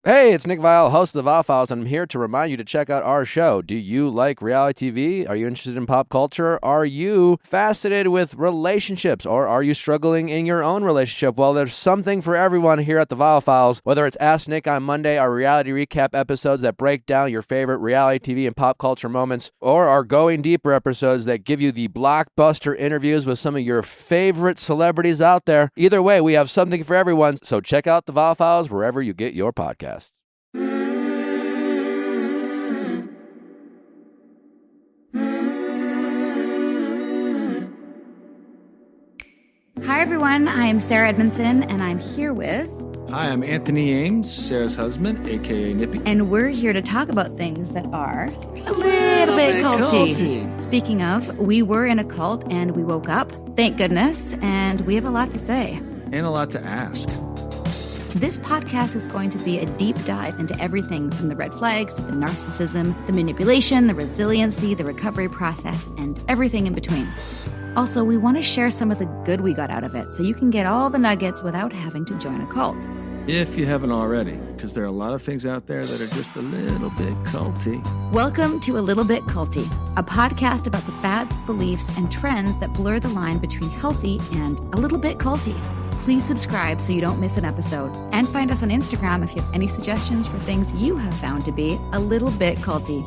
Hey, it's Nick Vial, host of the Vial Files, and I'm here to remind you to check out our show. Do you like reality TV? Are you interested in pop culture? Are you fascinated with relationships? Or are you struggling in your own relationship? Well, there's something for everyone here at the Vial Files. Whether it's Ask Nick on Monday, our reality recap episodes that break down your favorite reality TV and pop culture moments, or our Going Deeper episodes that give you the blockbuster interviews with some of your favorite celebrities out there. Either way, we have something for everyone, so check out the Vial Files wherever you get your podcasts. Hi, everyone. I'm Sarah Edmondson, and I'm here with... Hi, I'm Anthony Ames, Sarah's husband, a.k.a. Nippy. And we're here to talk about things that are a little bit culty. Speaking of, we were in a cult, and we woke up, thank goodness, and we have a lot to say. And a lot to ask. This podcast is going to be a deep dive into everything from the red flags to the narcissism, the manipulation, the resiliency, the recovery process, and everything in between. Also, we want to share some of the good we got out of it so you can get all the nuggets without having to join a cult. If you haven't already, because there are a lot of things out there that are just a little bit culty. Welcome to A Little Bit Culty, a podcast about the fads, beliefs, and trends that blur the line between healthy and a little bit culty. Please subscribe so you don't miss an episode. And find us on Instagram if you have any suggestions for things you have found to be a little bit culty.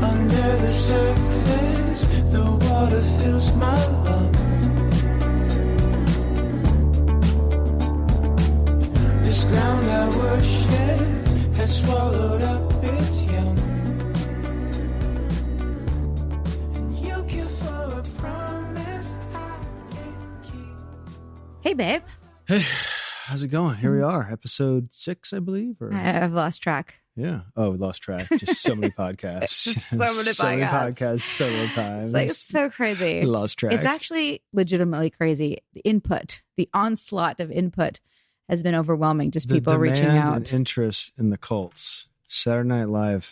Under the surface, the water fills my lungs. This ground I worship has swallowed up its young. And you give for a promise I can't keep. Hey, babe. Hey, how's it going? Here we are, episode 6, I believe. Or I've lost track. yeah. Oh, we lost track. Just so many podcasts. So many podcasts, so many times. It's like so crazy. We lost track. It's actually legitimately crazy. The input, the onslaught of input has been overwhelming. Just the people reaching demand out. and interest in the cults. Saturday Night Live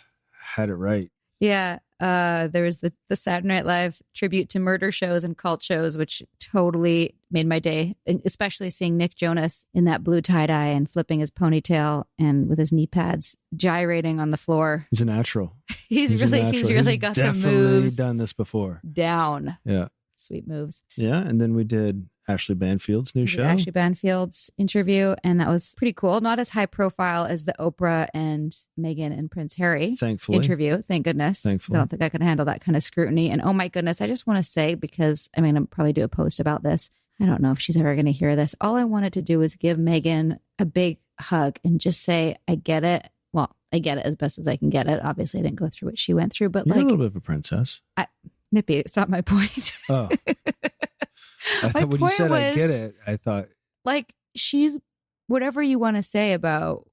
had it right. Yeah. There was the Saturday Night Live tribute to murder shows and cult shows, which totally made my day, especially seeing Nick Jonas in that blue tie-dye and flipping his ponytail and with his knee pads gyrating on the floor. He's a natural. He's really got the moves done this before. down. Yeah. Sweet moves. Yeah. And then we did Ashley Banfield's new show. Ashley Banfield's interview, and that was pretty cool. Not as high profile as the Oprah and Meghan and Prince Harry Thankfully. interview. Thank goodness. Thankfully. I don't think I can handle that kind of scrutiny. And oh my goodness, I just want to say, because I mean, I'll probably do a post about this. I don't know if she's ever going to hear this. All I wanted to do was give Meghan a big hug and just say, I get it. Well, I get it as best as I can get it. Obviously, I didn't go through what she went through, but You're like a little bit of a princess. Nippy, it's not my point. Oh. I thought when you said I get it, I thought like she's whatever you want to say about,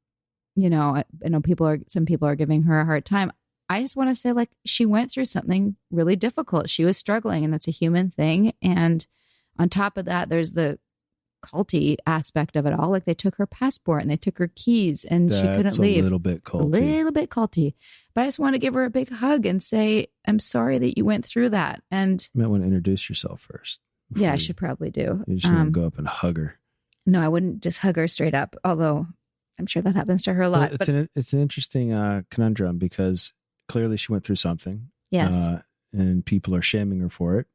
you know, I know some people are giving her a hard time. I just want to say, like, she went through something really difficult. She was struggling, and that's a human thing. And on top of that, there's the culty aspect of it all. Like, they took her passport and they took her keys, and she couldn't leave. A little bit culty. It's a little bit culty. But I just want to give her a big hug and say, I'm sorry that you went through that. And You might want to introduce yourself first. yeah, I should probably do. You just want to go up and hug her. No, I wouldn't just hug her straight up, although I'm sure that happens to her a lot. Well, it's an interesting conundrum because clearly she went through something. Yes. And people are shaming her for it.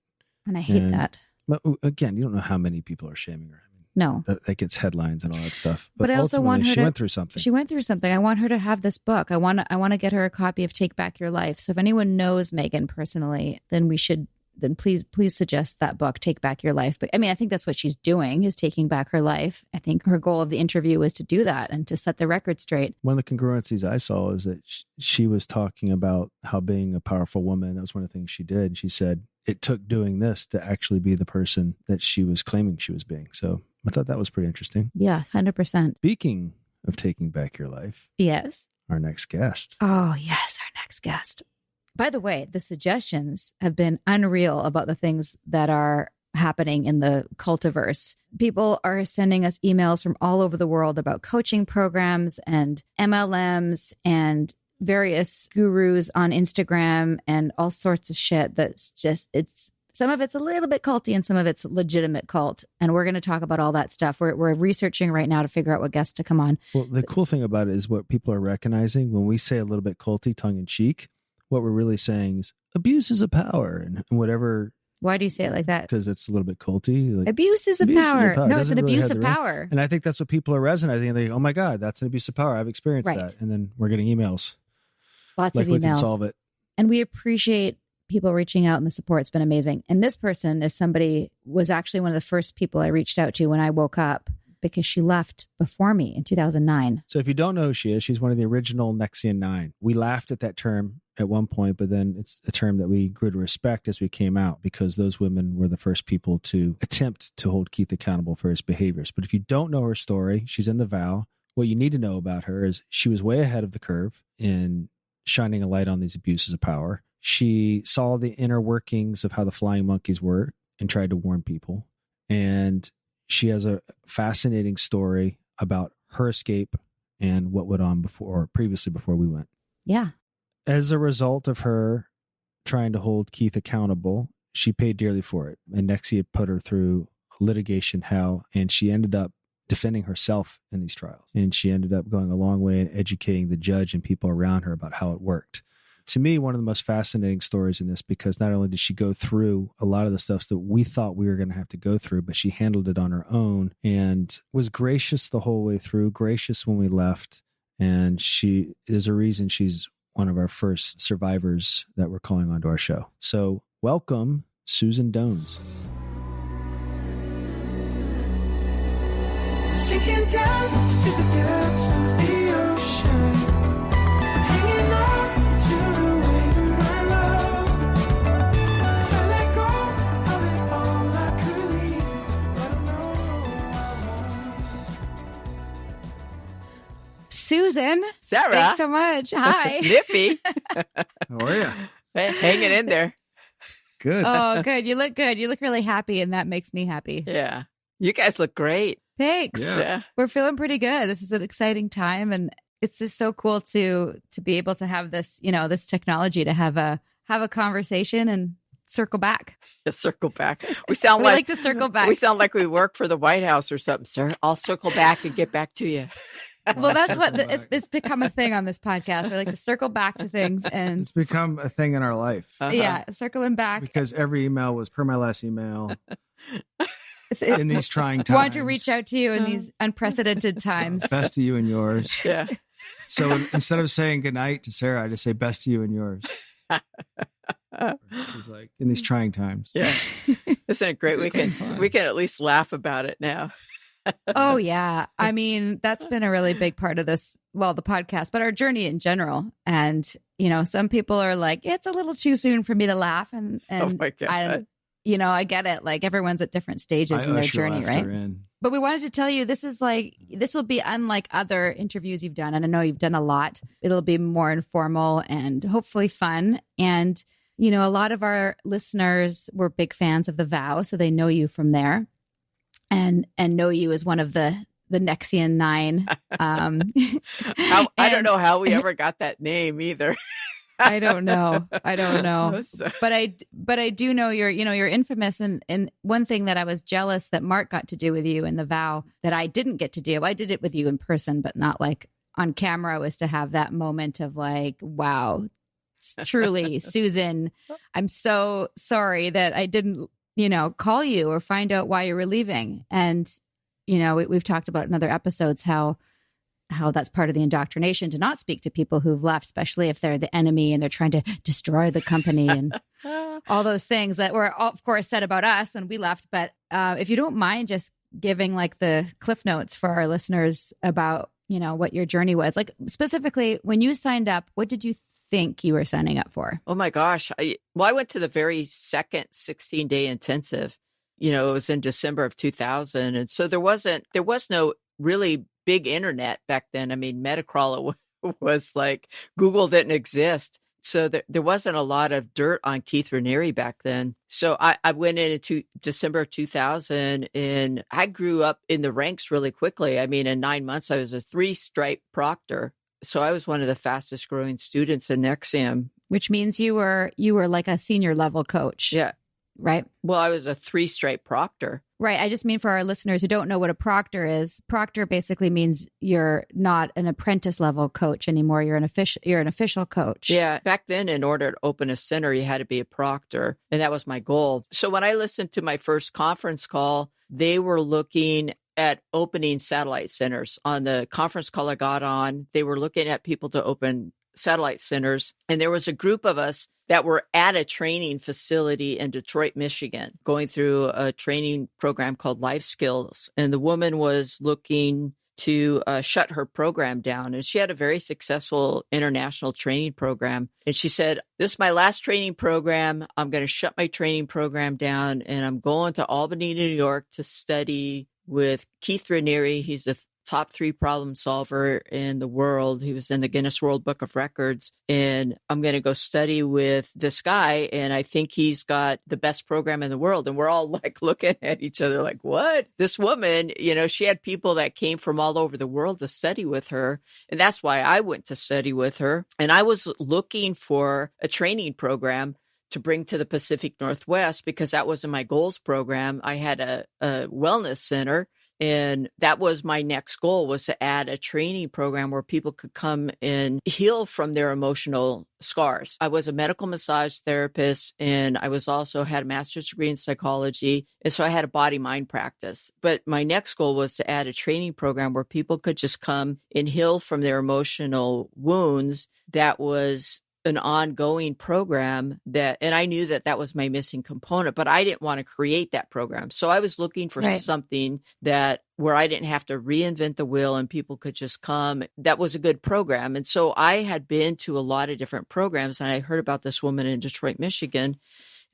And I hate that. But again, you don't know how many people are shaming her. No. That gets headlines and all that stuff. But I also want her she went through something. She went through something. I want her to have this book. I want to get her a copy of Take Back Your Life. So if anyone knows Meghan personally, then please suggest that book, Take Back Your Life. But I mean, I think that's what she's doing, is taking back her life. I think her goal of the interview was to do that and to set the record straight. One of the congruencies I saw is that she was talking about how being a powerful woman, that was one of the things she did. She said it took doing this to actually be the person that she was claiming she was being. So I thought that was pretty interesting. Yes, 100%. Speaking of taking back your life. Yes. Our next guest. Oh, yes, our next guest. By the way, the suggestions have been unreal about the things that are happening in the cultiverse. People are sending us emails from all over the world about coaching programs and MLMs and various gurus on Instagram and all sorts of shit that's just, it's some of it's a little bit culty and some of it's legitimate cult. And we're going to talk about all that stuff. We're researching right now to figure out what guests to come on. Well, the cool thing about it is what people are recognizing when we say a little bit culty, tongue in cheek, what we're really saying is abuses of power and whatever. Why do you say it like that? Because it's a little bit culty. Like, Abuses of power. No, it's an Doesn't really abuse have of the ring. power. And I think that's what people are resonating. They go, oh my God, that's an abuse of power. I've experienced Right. that. And then we're getting emails. Lots Like of we can emails. solve it. And we appreciate people reaching out, and the support's been amazing. And this person was actually one of the first people I reached out to when I woke up, because she left before me in 2009. So if you don't know who she is, she's one of the original NXIVM 9. We laughed at that term at one point, but then it's a term that we grew to respect as we came out, because those women were the first people to attempt to hold Keith accountable for his behaviors. But if you don't know her story, she's in the vow. What you need to know about her is she was way ahead of the curve in shining a light on these abuses of power. She saw the inner workings of how the flying monkeys were and tried to warn people. And she has a fascinating story about her escape and what went on previously before we went. Yeah. As a result of her trying to hold Keith accountable, she paid dearly for it. And Nexie had put her through litigation hell, and she ended up defending herself in these trials. And she ended up going a long way in educating the judge and people around her about how it worked. To me, one of the most fascinating stories in this, because not only did she go through a lot of the stuff that we thought we were going to have to go through, but she handled it on her own and was gracious the whole way through, gracious when we left. And she is a reason she's one of our first survivors that we're calling onto our show. So welcome, Susan Dones. Sinking down to the depths of the ocean, hanging on to the weight of my love. If I let go of it all, I could leave, but I know I won't. Susan. Sarah. Thanks so much. Hi. Nippy. How are you? Hey, hanging in there. Good. Oh, good. You look good. You look really happy, and that makes me happy. Yeah. You guys look great. Thanks. Yeah. We're feeling pretty good. This is an exciting time, and it's just so cool to be able to have this, this technology to have a conversation and circle back. Just circle back. We sound We like to circle back. We sound like we work for the White House or something, sir. I'll circle back and get back to you. Well, that's what it's become a thing on this podcast. We like to circle back to things, and It's become a thing in our life. yeah, circling back. Because every email was per my last email It's- in these trying times. Want to reach out to you in these unprecedented times. Best to you and yours. Yeah. So instead of saying goodnight to Sarah, I just say best to you and yours. It's like in these trying times. Yeah. Isn't it great? It's fun. We can at least laugh about it now. Oh, yeah. I mean, that's been a really big part of this, well, the podcast, but our journey in general. And, some people are like, it's a little too soon for me to laugh. And Oh my God. I get it. Like everyone's at different stages in their usher journey, laughter right? in. But we wanted to tell you, this will be unlike other interviews you've done. And I know you've done a lot. It'll be more informal and hopefully fun. And, a lot of our listeners were big fans of The Vow, so they know you from there and know you as one of the NXIVM 9. I don't know how we ever got that name either. I don't know. So- But I do know you're infamous. And one thing that I was jealous that Mark got to do with you in The Vow that I didn't get to do. I did it with you in person, but not like on camera, was to have that moment of like, wow, truly, Susan, I'm so sorry that I didn't, call you or find out why you were leaving. And, we've talked about in other episodes how that's part of the indoctrination to not speak to people who've left, especially if they're the enemy and they're trying to destroy the company and all those things that were, of course, said about us when we left. But if you don't mind just giving like the cliff notes for our listeners about, what your journey was, like specifically when you signed up, what did you think you were signing up for? Oh my gosh. I went to the very second 16-day intensive. It was in December of 2000. And so there was no really big internet back then. I mean, Metacrawler was like, Google didn't exist. So there wasn't a lot of dirt on Keith Raniere back then. So I went into December of 2000 and I grew up in the ranks really quickly. I mean, in 9 months, I was a 3-stripe proctor. So I was one of the fastest growing students in NXIVM. Which means you were like a senior level coach. Yeah. right? Well, I was a 3-stripe proctor. Right. I just mean for our listeners who don't know what a proctor is, proctor basically means you're not an apprentice level coach anymore. You're an official coach. Yeah. Back then, in order to open a center, you had to be a proctor. And that was my goal. So when I listened to my first conference call, they were looking at opening satellite centers. On the conference call I got on, they were looking at people to open satellite centers. And there was a group of us that were at a training facility in Detroit, Michigan, going through a training program called Life Skills. And the woman was looking to shut her program down. And she had a very successful international training program. And she said, this is my last training program. I'm going to shut my training program down. And I'm going to Albany, New York to study with Keith Raniere. He's a top 3 problem solver in the world. He was in the Guinness World Book of Records. And I'm going to go study with this guy. And I think he's got the best program in the world. And we're all like looking at each other like, what? This woman, she had people that came from all over the world to study with her. And that's why I went to study with her. And I was looking for a training program to bring to the Pacific Northwest because that wasn't my goals program. I had a wellness center. And that was my next goal, was to add a training program where people could come and heal from their emotional scars. I was a medical massage therapist, and I was also had a master's degree in psychology. And so I had a body-mind practice. But my next goal was to add a training program where people could just come and heal from their emotional wounds. That was an ongoing program and I knew that was my missing component, but I didn't want to create that program. So I was looking for something where I didn't have to reinvent the wheel and people could just come. That was a good program. And so I had been to a lot of different programs, and I heard about this woman in Detroit, Michigan.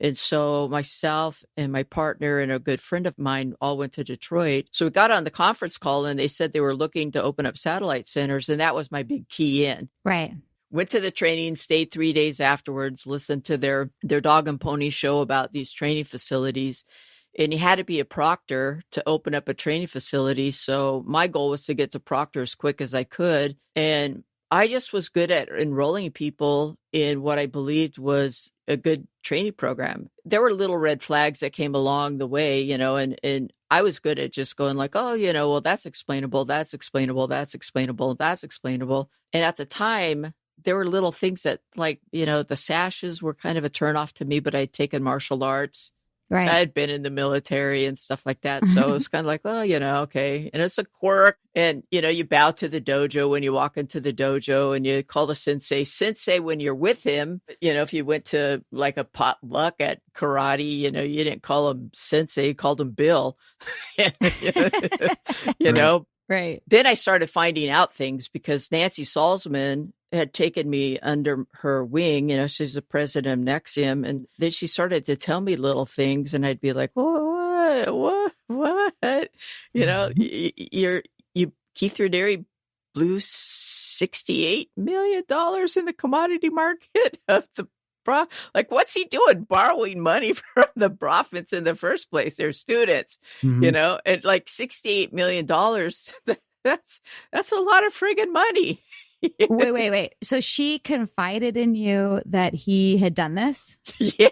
And so myself and my partner and a good friend of mine all went to Detroit. So we got on the conference call and they said they were looking to open up satellite centers. And that was my big key in. Right. Went to the training, stayed 3 days afterwards, listened to their dog and pony show about these training facilities. And you had to be a proctor to open up a training facility. So my goal was to get to proctor as quick as I could. And I just was good at enrolling people in what I believed was a good training program. There were little red flags that came along the way, and I was good at just going like, oh, well, that's explainable, that's explainable, that's explainable, that's explainable. And at the time, there were little things that the sashes were kind of a turnoff to me, but I'd taken martial arts. Right. I had been in the military and stuff like that. So it was kind of like, oh, okay. And it's a quirk. And, you bow to the dojo when you walk into the dojo, and you call the sensei when you're with him. If you went to like a potluck at karate, you didn't call him sensei, you called him Bill, know. Right. Then I started finding out things because Nancy Salzman had taken me under her wing. She's the president of NXIVM. And then she started to tell me little things, and I'd be like, what? Keith Raniere blew $68 million in the commodity market of the what's he doing borrowing money from the profits in the first place? They're students, and like $68 million. That's a lot of friggin' money. Wait. So she confided in you that he had done this? Yeah.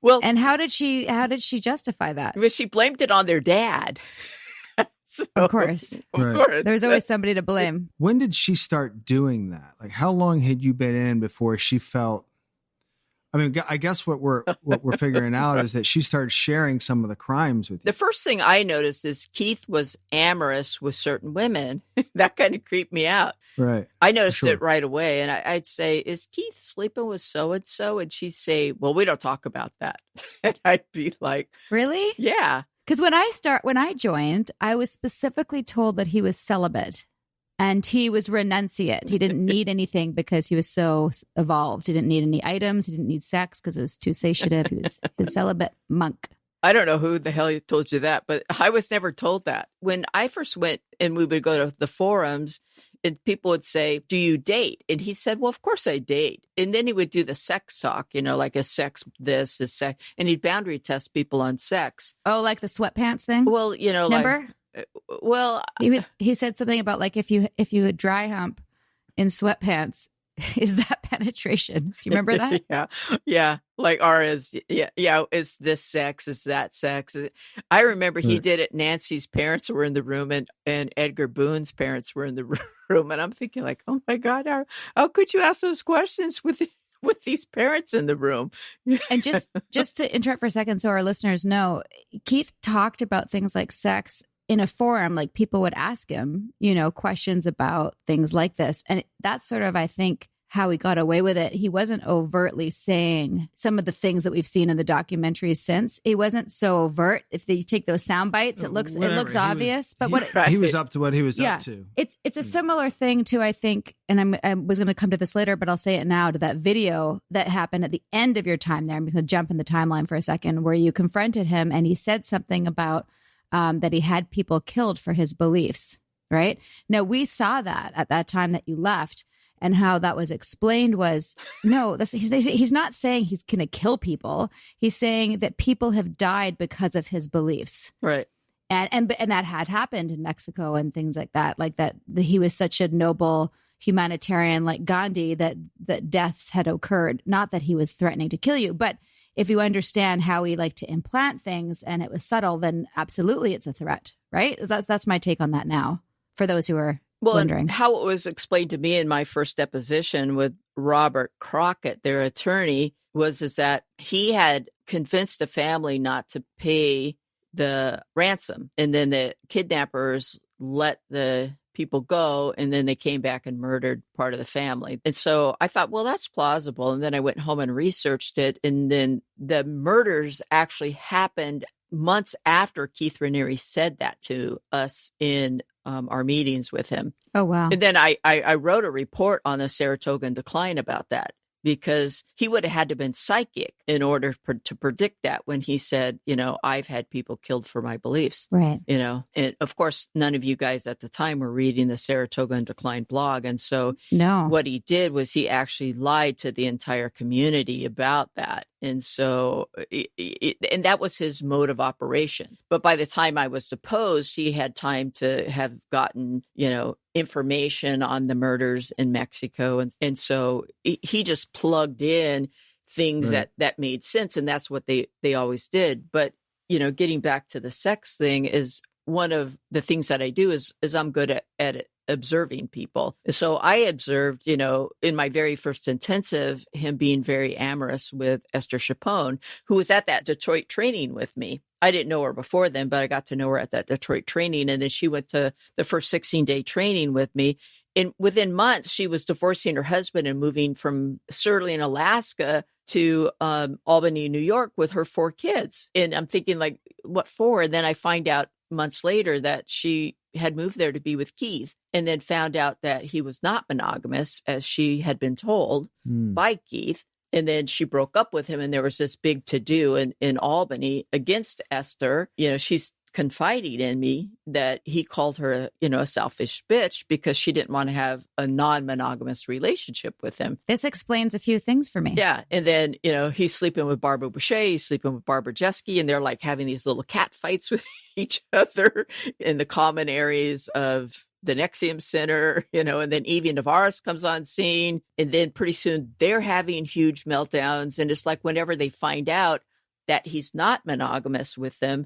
Well, and how did she justify that? Well, she blamed it on their dad. So, of course. There's always somebody to blame. When did she start doing that? Like, how long had you been in before she felt? I mean, I guess what we're figuring out is that she started sharing some of the crimes with you. The first thing I noticed is Keith was amorous with certain women. That kind of creeped me out. Right. I noticed it right away. And I'd say, is Keith sleeping with so-and-so? And she'd say, well, we don't talk about that. And I'd be like, really? Yeah. Because when I joined, I was specifically told that he was celibate. And he was renunciate. He didn't need anything because he was so evolved. He didn't need any items. He didn't need sex because it was too satiative. He was a celibate monk. I don't know who the hell told you that, but I was never told that. When I first went and we would go to the forums, and people would say, do you date? And he said, well, of course I date. And then he would do the sex talk, like a sex this, a sex. And he'd boundary test people on sex. Oh, like the sweatpants thing? Well, remember? Well, he said something about like if you dry hump in sweatpants, is that penetration. Do you remember that? Yeah. Yeah. Like R is, yeah. Is this sex? Is that sex? I remember he Right. did it. Nancy's parents were in the room and Edgar Boone's parents were in the room. And I'm thinking like, oh my God, how could you ask those questions with these parents in the room? And just to interrupt for a second so our listeners know, Keith talked about things like sex in a forum, like people would ask him, questions about things like this. And that's sort of, I think, how he got away with it. He wasn't overtly saying some of the things that we've seen in the documentaries since. He wasn't so overt. If you take those sound bites, it looks obvious. He was up to what he was up to. It's a similar thing to, I think, and I was going to come to this later, but I'll say it now, to that video that happened at the end of your time there. I'm going to jump in the timeline for a second, where you confronted him and he said something about that he had people killed for his beliefs, right? Now, we saw that at that time that you left, and how that was explained was, no, he's not saying he's going to kill people. He's saying that people have died because of his beliefs. Right. And that had happened in Mexico and things like that he was such a noble humanitarian like Gandhi that deaths had occurred. Not that he was threatening to kill you, but if you understand how he liked to implant things and it was subtle, then absolutely it's a threat, right? That's my take on that now, for those who are wondering. And how it was explained to me in my first deposition with Robert Crockett, their attorney, is that he had convinced the family not to pay the ransom. And then the kidnappers let the people go, and then they came back and murdered part of the family. And so I thought, well, that's plausible. And then I went home and researched it. And then the murders actually happened months after Keith Raniere said that to us in our meetings with him. Oh, wow. And then I wrote a report on the Saratoga decline about that, because he would have had to have been psychic in order to predict that when he said, I've had people killed for my beliefs. Right. And of course, none of you guys at the time were reading the Saratoga and Decline blog. And so what he did was he actually lied to the entire community about that. And so, and that was his mode of operation. But by the time I was deposed, he had time to have gotten, information on the murders in Mexico. And so he just plugged in things that made sense. And that's what they always did. But, getting back to the sex thing, is one of the things that I do is I'm good at observing people. So I observed, in my very first intensive, him being very amorous with Esther Chapone, who was at that Detroit training with me. I didn't know her before then, but I got to know her at that Detroit training. And then she went to the first 16-day training with me. And within months, she was divorcing her husband and moving from Sterling, Alaska to Albany, New York with her 4 kids. And I'm thinking, like, what for? And then I find out months later that she had moved there to be with Keith, and then found out that he was not monogamous, as she had been told by Keith. And then she broke up with him, and there was this big to-do in Albany against Esther. She's confiding in me that he called her, a selfish bitch because she didn't want to have a non-monogamous relationship with him. This explains a few things for me. Yeah. And then, he's sleeping with Barbara Boucher, he's sleeping with Barbara Jeske, and they're like having these little cat fights with each other in the common areas of the NXIVM Center, and then Evie Navarez comes on scene. And then pretty soon they're having huge meltdowns. And it's like whenever they find out that he's not monogamous with them,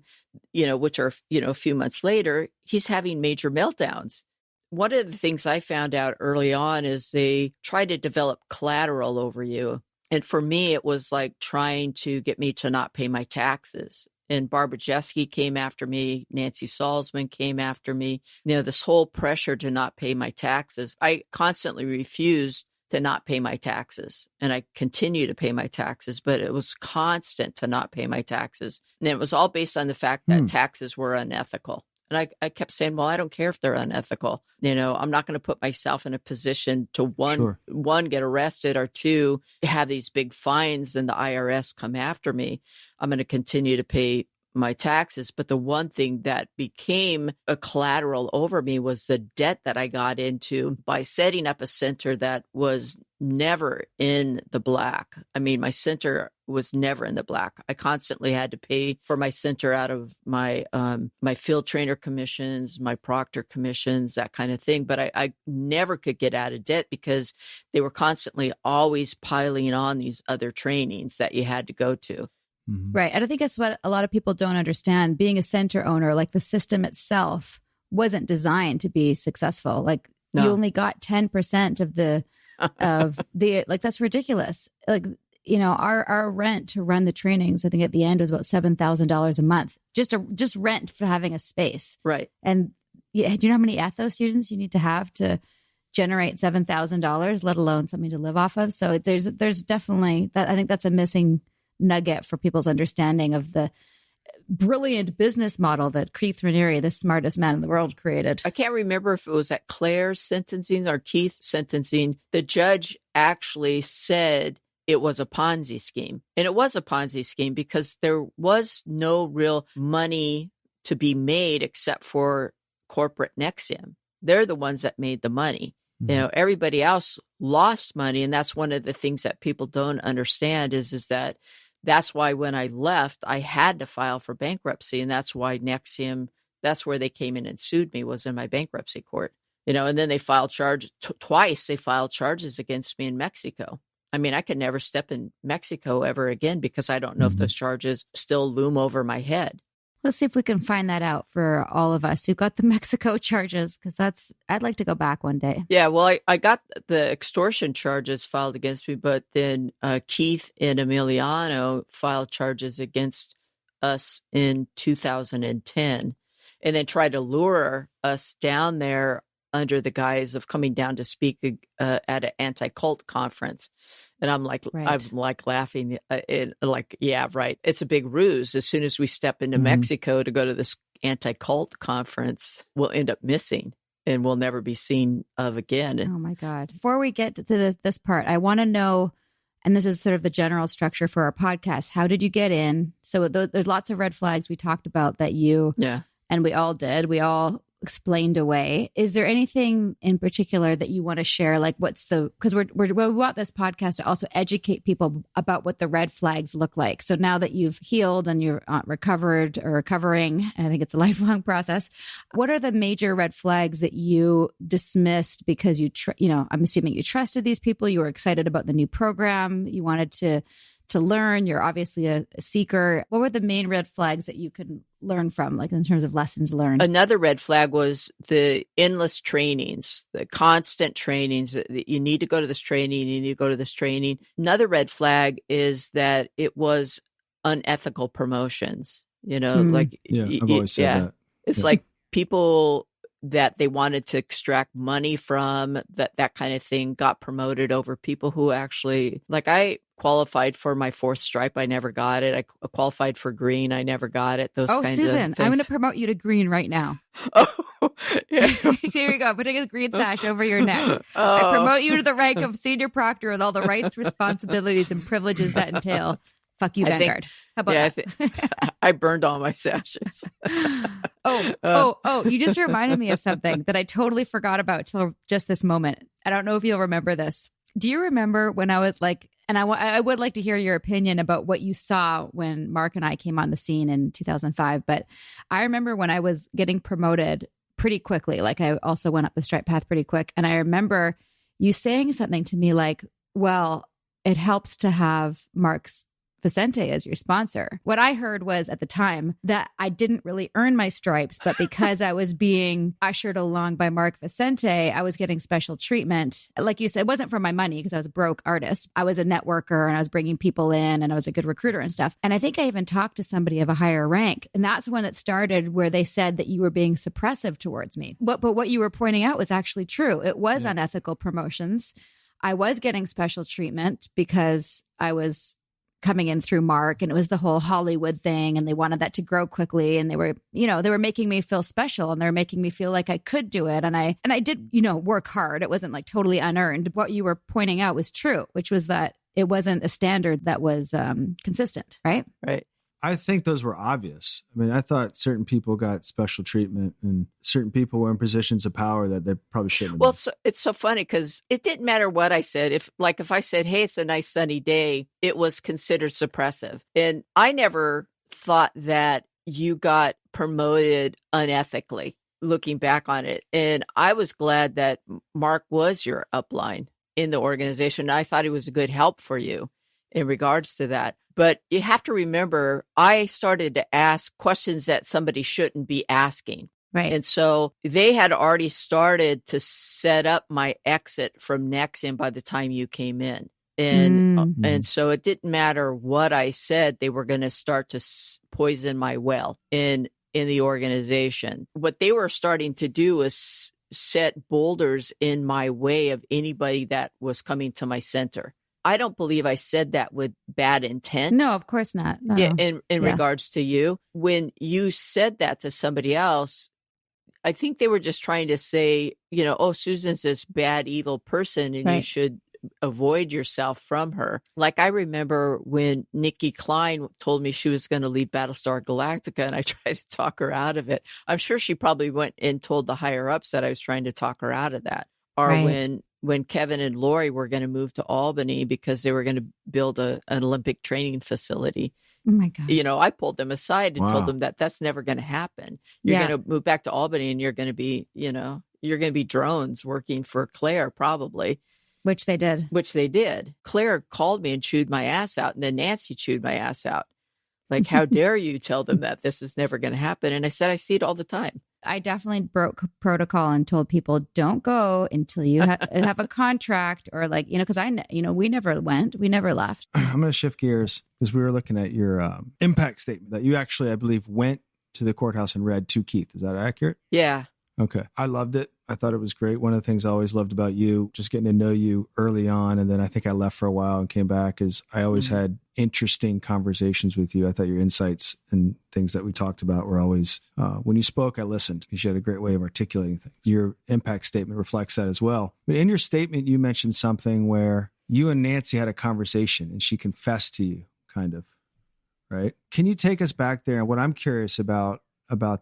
which are, a few months later, he's having major meltdowns. One of the things I found out early on is they try to develop collateral over you. And for me, it was like trying to get me to not pay my taxes. And Barbara Jeske came after me. Nancy Salzman came after me. This whole pressure to not pay my taxes. I constantly refused to not pay my taxes. And I continue to pay my taxes, but it was constant to not pay my taxes. And it was all based on the fact that taxes were unethical. And I kept saying, well, I don't care if they're unethical. I'm not going to put myself in a position to one, get arrested, or 2, have these big fines and the IRS come after me. I'm going to continue to pay my taxes. But the one thing that became a collateral over me was the debt that I got into by setting up a center that was never in the black. I mean, my center was never in the black. I constantly had to pay for my center out of my my field trainer commissions, my proctor commissions, that kind of thing. But I never could get out of debt because they were constantly always piling on these other trainings that you had to go to. Right. And I think that's what a lot of people don't understand. Being a center owner, like the system itself wasn't designed to be successful. Like you only got 10% of the like, that's ridiculous. Like, you know, our rent to run the trainings, I think at the end was about $7,000 a month, just rent for having a space. Right. And do you know how many ethos students you need to have to generate $7,000, let alone something to live off of? So there's definitely that. I think that's a missing nugget for people's understanding of the brilliant business model that Keith Raniere, the smartest man in the world, created. I can't remember if it was at Claire's sentencing or Keith's sentencing. The judge actually said it was a Ponzi scheme. And it was a Ponzi scheme because there was no real money to be made except for corporate NXIVM. They're the ones that made the money. You know, everybody else lost money. And that's one of the things that people don't understand is that that's why when I left, I had to file for bankruptcy. And that's why NXIVM, that's where they came in and sued me, was in my bankruptcy court. You know, and then they filed charges twice. They filed charges against me in Mexico. I mean, I could never step in Mexico ever again because I don't know if those charges still loom over my head. Let's see if we can find that out for all of us who got the Mexico charges, because I'd like to go back one day. Yeah, well, I got the extortion charges filed against me, but then Keith and Emiliano filed charges against us in 2010 and then tried to lure us down there under the guise of coming down to speak at an anti-cult conference. And I'm like, I'm like laughing, like, yeah, right. It's a big ruse. As soon as we step into Mexico to go to this anti-cult conference, we'll end up missing and we'll never be seen of again. Oh my God. Before we get to this part, I want to know, and this is sort of the general structure for our podcast, how did you get in? So there's lots of red flags we talked about that and we all did. We all explained away. Is there anything in particular that you want to share? Like because we want this podcast to also educate people about what the red flags look like. So now that you've healed and you're recovered or recovering, I think it's a lifelong process. What are the major red flags that you dismissed because I'm assuming you trusted these people, you were excited about the new program, you wanted to learn, you're obviously a seeker. What were the main red flags that you could learn from, like in terms of lessons learned? Another red flag was the endless trainings, the constant trainings. That you need to go to this training, you need to go to this training. Another red flag is that it was unethical promotions. You know, like, I've always said that. It's like people that they wanted to extract money from, that kind of thing, got promoted over people who actually, like, I qualified for my 4th stripe. I never got it. I qualified for green. I never got it. Those kinds Susan, of things. I'm going to promote you to green right now. Oh, yeah. Here you go. Putting a green sash over your neck. I promote you to the rank of senior proctor with all the rights, responsibilities, and privileges that entail. Fuck you, Vanguard. How about that? I burned all my sashes. You just reminded me of something that I totally forgot about till just this moment. I don't know if you'll remember this. Do you remember when I was like, and I would like to hear your opinion about what you saw when Mark and I came on the scene in 2005. But I remember when I was getting promoted pretty quickly, like I also went up the stripe path pretty quick. And I remember you saying something to me like, well, it helps to have Mark's Vicente as your sponsor. What I heard was at the time that I didn't really earn my stripes, but because I was being ushered along by Mark Vicente, I was getting special treatment. Like you said, it wasn't for my money because I was a broke artist. I was a networker and I was bringing people in and I was a good recruiter and stuff. And I think I even talked to somebody of a higher rank. And that's when it started where they said that you were being suppressive towards me. But what you were pointing out was actually true. It was unethical promotions. I was getting special treatment because I was coming in through Mark, and it was the whole Hollywood thing, and they wanted that to grow quickly, and they were making me feel special, and they were making me feel like I could do it, and I did, work hard. It wasn't like totally unearned. What you were pointing out was true, which was that it wasn't a standard that was consistent, right? Right. I think those were obvious. I mean, I thought certain people got special treatment and certain people were in positions of power that they probably shouldn't have. Well, it's so funny because it didn't matter what I said. If I said, hey, it's a nice sunny day, it was considered suppressive. And I never thought that you got promoted unethically, looking back on it. And I was glad that Mark was your upline in the organization. I thought he was a good help for you in regards to that. But you have to remember, I started to ask questions that somebody shouldn't be asking. Right. And so they had already started to set up my exit from NXIVM by the time you came in. And so it didn't matter what I said, they were going to start to poison my well in the organization. What they were starting to do was set boulders in my way of anybody that was coming to my center. I don't believe I said that with bad intent. No, of course not. No. Yeah, in regards to you. When you said that to somebody else, I think they were just trying to say, oh, Susan's this bad, evil person and you should avoid yourself from her. Like I remember when Nikki Klein told me she was going to leave Battlestar Galactica and I tried to talk her out of it. I'm sure she probably went and told the higher ups that I was trying to talk her out of that. Or when Kevin and Lori were going to move to Albany because they were going to build an Olympic training facility. Oh my gosh. I pulled them aside and told them that that's never going to happen. You're going to move back to Albany and you're going to be, you're going to be drones working for Claire probably. Which they did. Claire called me and chewed my ass out. And then Nancy chewed my ass out. Like, how dare you tell them that this is never going to happen? And I said, I see it all the time. I definitely broke protocol and told people don't go until you have a contract or because we never went, we never left. I'm going to shift gears because we were looking at your impact statement that you actually, I believe, went to the courthouse and read to Keith. Is that accurate? Yeah. Okay. I loved it. I thought it was great. One of the things I always loved about you, just getting to know you early on, and then I think I left for a while and came back, is I always had interesting conversations with you. I thought your insights and things that we talked about were always, when you spoke, I listened because you had a great way of articulating things. Your impact statement reflects that as well. But in your statement, you mentioned something where you and Nancy had a conversation and she confessed to you, kind of, right? Can you take us back there? And what I'm curious about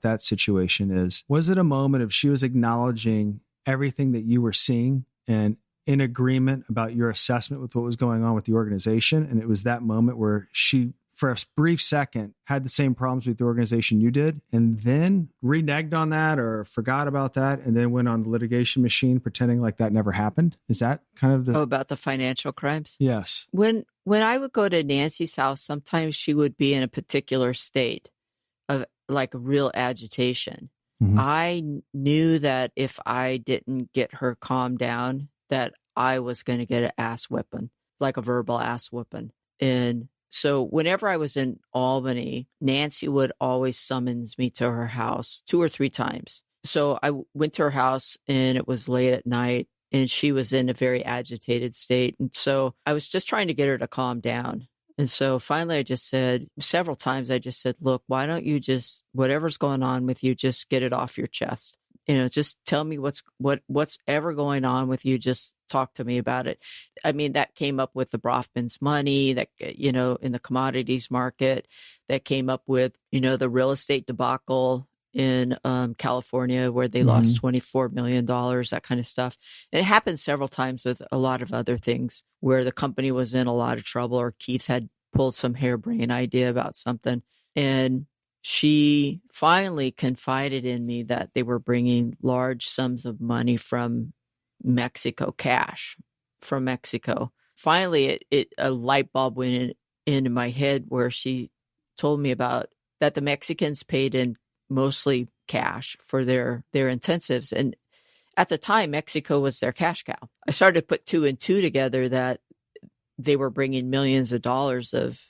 that situation is, was it a moment of she was acknowledging everything that you were seeing and in agreement about your assessment with what was going on with the organization? And it was that moment where she, for a brief second, had the same problems with the organization you did, and then reneged on that or forgot about that, and then went on the litigation machine pretending like that never happened? Is that kind of the... about the financial crimes? Yes. When I would go to Nancy's house, sometimes she would be in a particular state of like real agitation. Mm-hmm. I knew that if I didn't get her calmed down, that I was going to get an ass whipping, like a verbal ass whipping. And so whenever I was in Albany, Nancy would always summons me to her house 2 or 3 times. So I went to her house and it was late at night and she was in a very agitated state. And so I was just trying to get her to calm down. And so finally, I just said, several times, I just said, look, why don't you just, whatever's going on with you, just get it off your chest. Just tell me what's ever going on with you. Just talk to me about it. I mean, that came up with the Brofman's money that, in the commodities market, that came up with, the real estate debacle in California where they lost $24 million, that kind of stuff. And it happened several times with a lot of other things where the company was in a lot of trouble or Keith had pulled some harebrained idea about something. And she finally confided in me that they were bringing large sums of money from Mexico, cash from Mexico. Finally, a light bulb went into my head where she told me about that the Mexicans paid in mostly cash for their intensives. And at the time, Mexico was their cash cow. I started to put 2 and 2 together that they were bringing millions of dollars of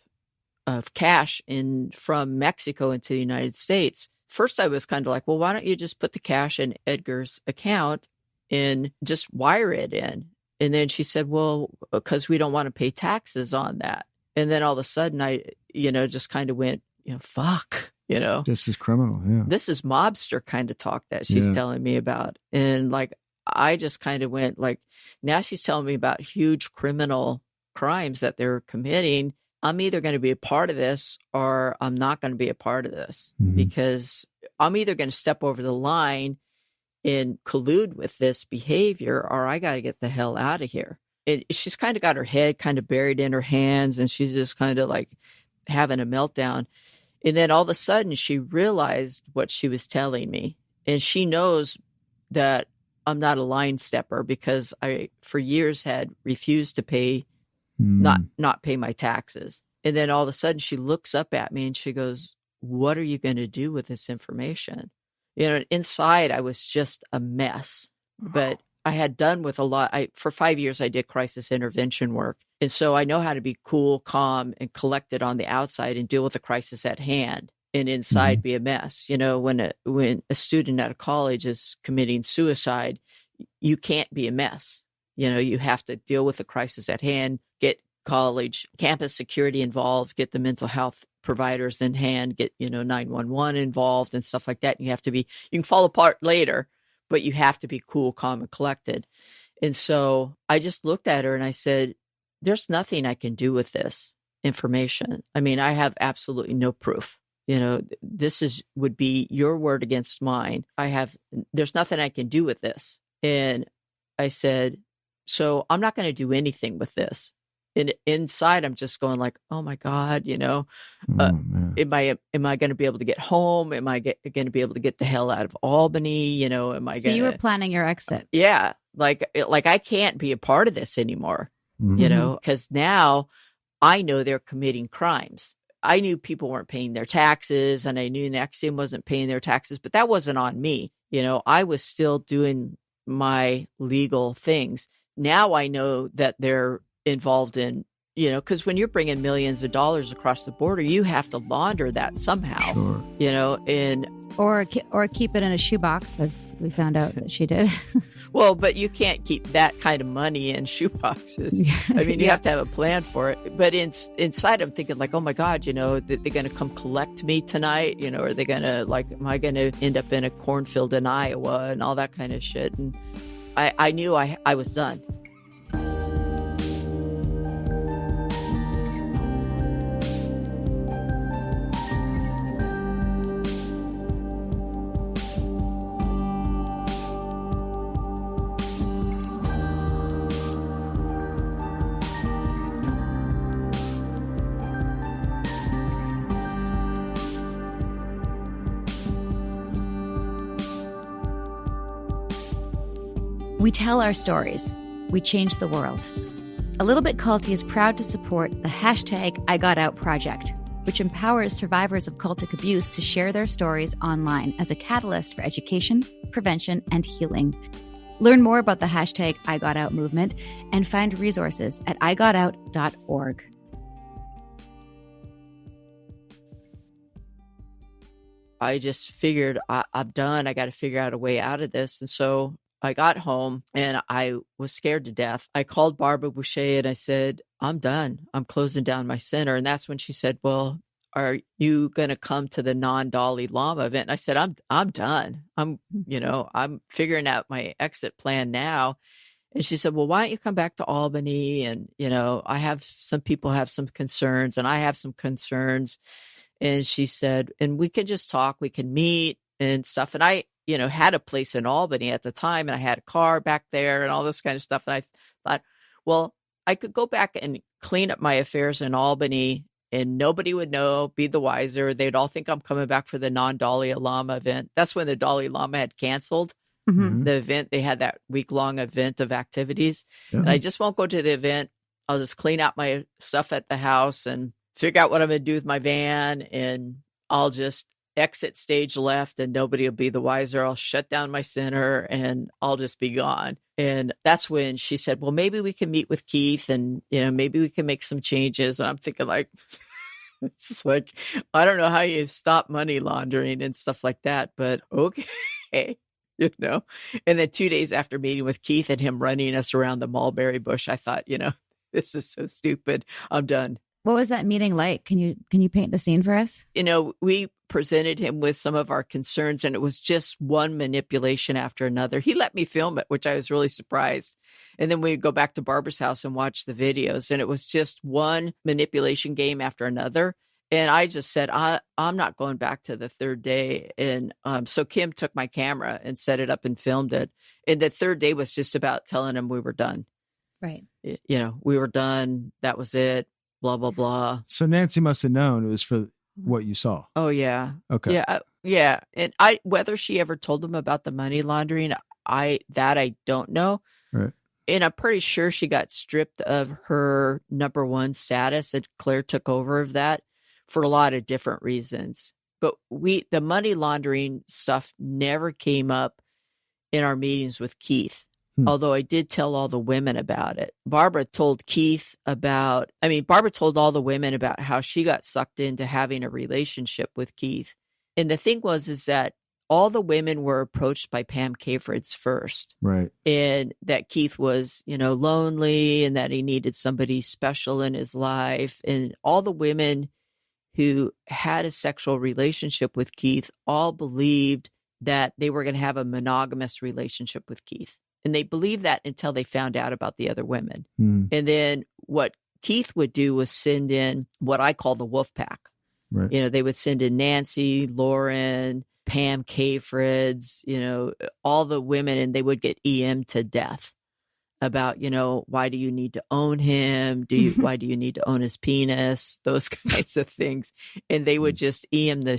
cash in from Mexico into the United States. First, I was kind of like, well, why don't you just put the cash in Edgar's account and just wire it in? And then she said, well, because we don't want to pay taxes on that. And then all of a sudden I, just kind of went, fuck. This is criminal. Yeah. This is mobster kind of talk that she's telling me about. And I just kind of went now she's telling me about huge criminal crimes that they're committing. I'm either going to be a part of this or I'm not going to be a part of this, Mhm. because I'm either going to step over the line and collude with this behavior, or I got to get the hell out of here. She's kind of got her head kind of buried in her hands, and she's just kind of like having a meltdown. And then all of a sudden she realized what she was telling me. And she knows that I'm not a line stepper, because I, for years, had refused to pay, not pay my taxes. And then all of a sudden she looks up at me and she goes, "What are you going to do with this information?" You know, inside I was just a mess, but I had done with a lot. For 5 years, I did crisis intervention work. And so I know how to be cool, calm, and collected on the outside and deal with the crisis at hand, and inside be a mess. You know, when a student at a college is committing suicide, you can't be a mess. You know, you have to deal with the crisis at hand, get college campus security involved, get the mental health providers in hand, get, 911 involved and stuff like that. And you can fall apart later, but you have to be cool, calm, and collected. And so I just looked at her and I said, "There's nothing I can do with this information. I mean, I have absolutely no proof. You know, would be your word against mine. There's nothing I can do with this." And I said, "So I'm not going to do anything with this." And inside, I'm just going like, "Oh my God, am I going to be able to get home? Am I going to be able to get the hell out of Albany? Am I So going to?" you were planning your exit. Yeah, like I can't be a part of this anymore. Because now I know they're committing crimes. I knew people weren't paying their taxes, and I knew NXIVM wasn't paying their taxes, but that wasn't on me. I was still doing my legal things. Now I know that they're involved in, because when you're bringing millions of dollars across the border, you have to launder that somehow, Sure. and Or keep it in a shoebox, as we found out that she did. well, but you can't keep that kind of money in shoeboxes. I mean, you have to have a plan for it. But inside, I'm thinking like, oh my God, that they're going to come collect me tonight. Are they going to am I going to end up in a cornfield in Iowa and all that kind of shit? And I knew I was done. We tell our stories. We change the world. A Little Bit Culty is proud to support the #IGotOut project, which empowers survivors of cultic abuse to share their stories online as a catalyst for education, prevention, and healing. Learn more about the #IGotOut movement and find resources at igotout.org. I just figured I'm done. I got to figure out a way out of this. And so I got home and I was scared to death. I called Barbara Boucher and I said, "I'm done. I'm closing down my center." And that's when she said, "Well, are you going to come to the non-Dalai Lama event?" And I said, I'm done. I'm figuring out my exit plan now. And she said, "Well, why don't you come back to Albany? And, I have some people have some concerns and I have some concerns." And she said, "And we can just talk, we can meet and stuff." And I, had a place in Albany at the time, and I had a car back there and all this kind of stuff. And I thought, well, I could go back and clean up my affairs in Albany and nobody would know, be the wiser. They'd all think I'm coming back for the non-Dalai Lama event. That's when the Dalai Lama had canceled the event. They had that week-long event of activities. Yeah. And I just won't go to the event. I'll just clean out my stuff at the house and figure out what I'm going to do with my van. And I'll just exit stage left and nobody will be the wiser. I'll shut down my center and I'll just be gone. And that's when she said, "Well, maybe we can meet with Keith and, maybe we can make some changes." And I'm thinking like, it's like, I don't know how you stop money laundering and stuff like that, but okay. And then 2 days after meeting with Keith and him running us around the mulberry bush, I thought, this is so stupid. I'm done. What was that meeting like? Can you paint the scene for us? We presented him with some of our concerns, and it was just one manipulation after another. He let me film it, which I was really surprised. And then we'd go back to Barbara's house and watch the videos, and it was just one manipulation game after another. And I just said, I'm not going back to the third day. And so Kim took my camera and set it up and filmed it. And the third day was just about telling him we were done. Right. We were done. That was it. Blah, blah, blah. So Nancy must have known it was for what you saw. Oh, yeah. Okay. Yeah. Yeah. And whether she ever told him about the money laundering, I don't know. Right. And I'm pretty sure she got stripped of her number one status, and Claire took over of that for a lot of different reasons. But the money laundering stuff never came up in our meetings with Keith. Although I did tell all the women about it. Barbara told all the women about how she got sucked into having a relationship with Keith. And the thing is that all the women were approached by Pam Cafritz first. Right. And that Keith was, lonely and that he needed somebody special in his life. And all the women who had a sexual relationship with Keith all believed that they were going to have a monogamous relationship with Keith. And they believed that until they found out about the other women. And then what Keith would do was send in what I call the wolf pack. Right. They would send in Nancy, Lauren, Pam Cafritz, all the women, and they would get EM'd to death about, why do you need to own him? Why do you need to own his penis? Those kinds of things. And they would just EM the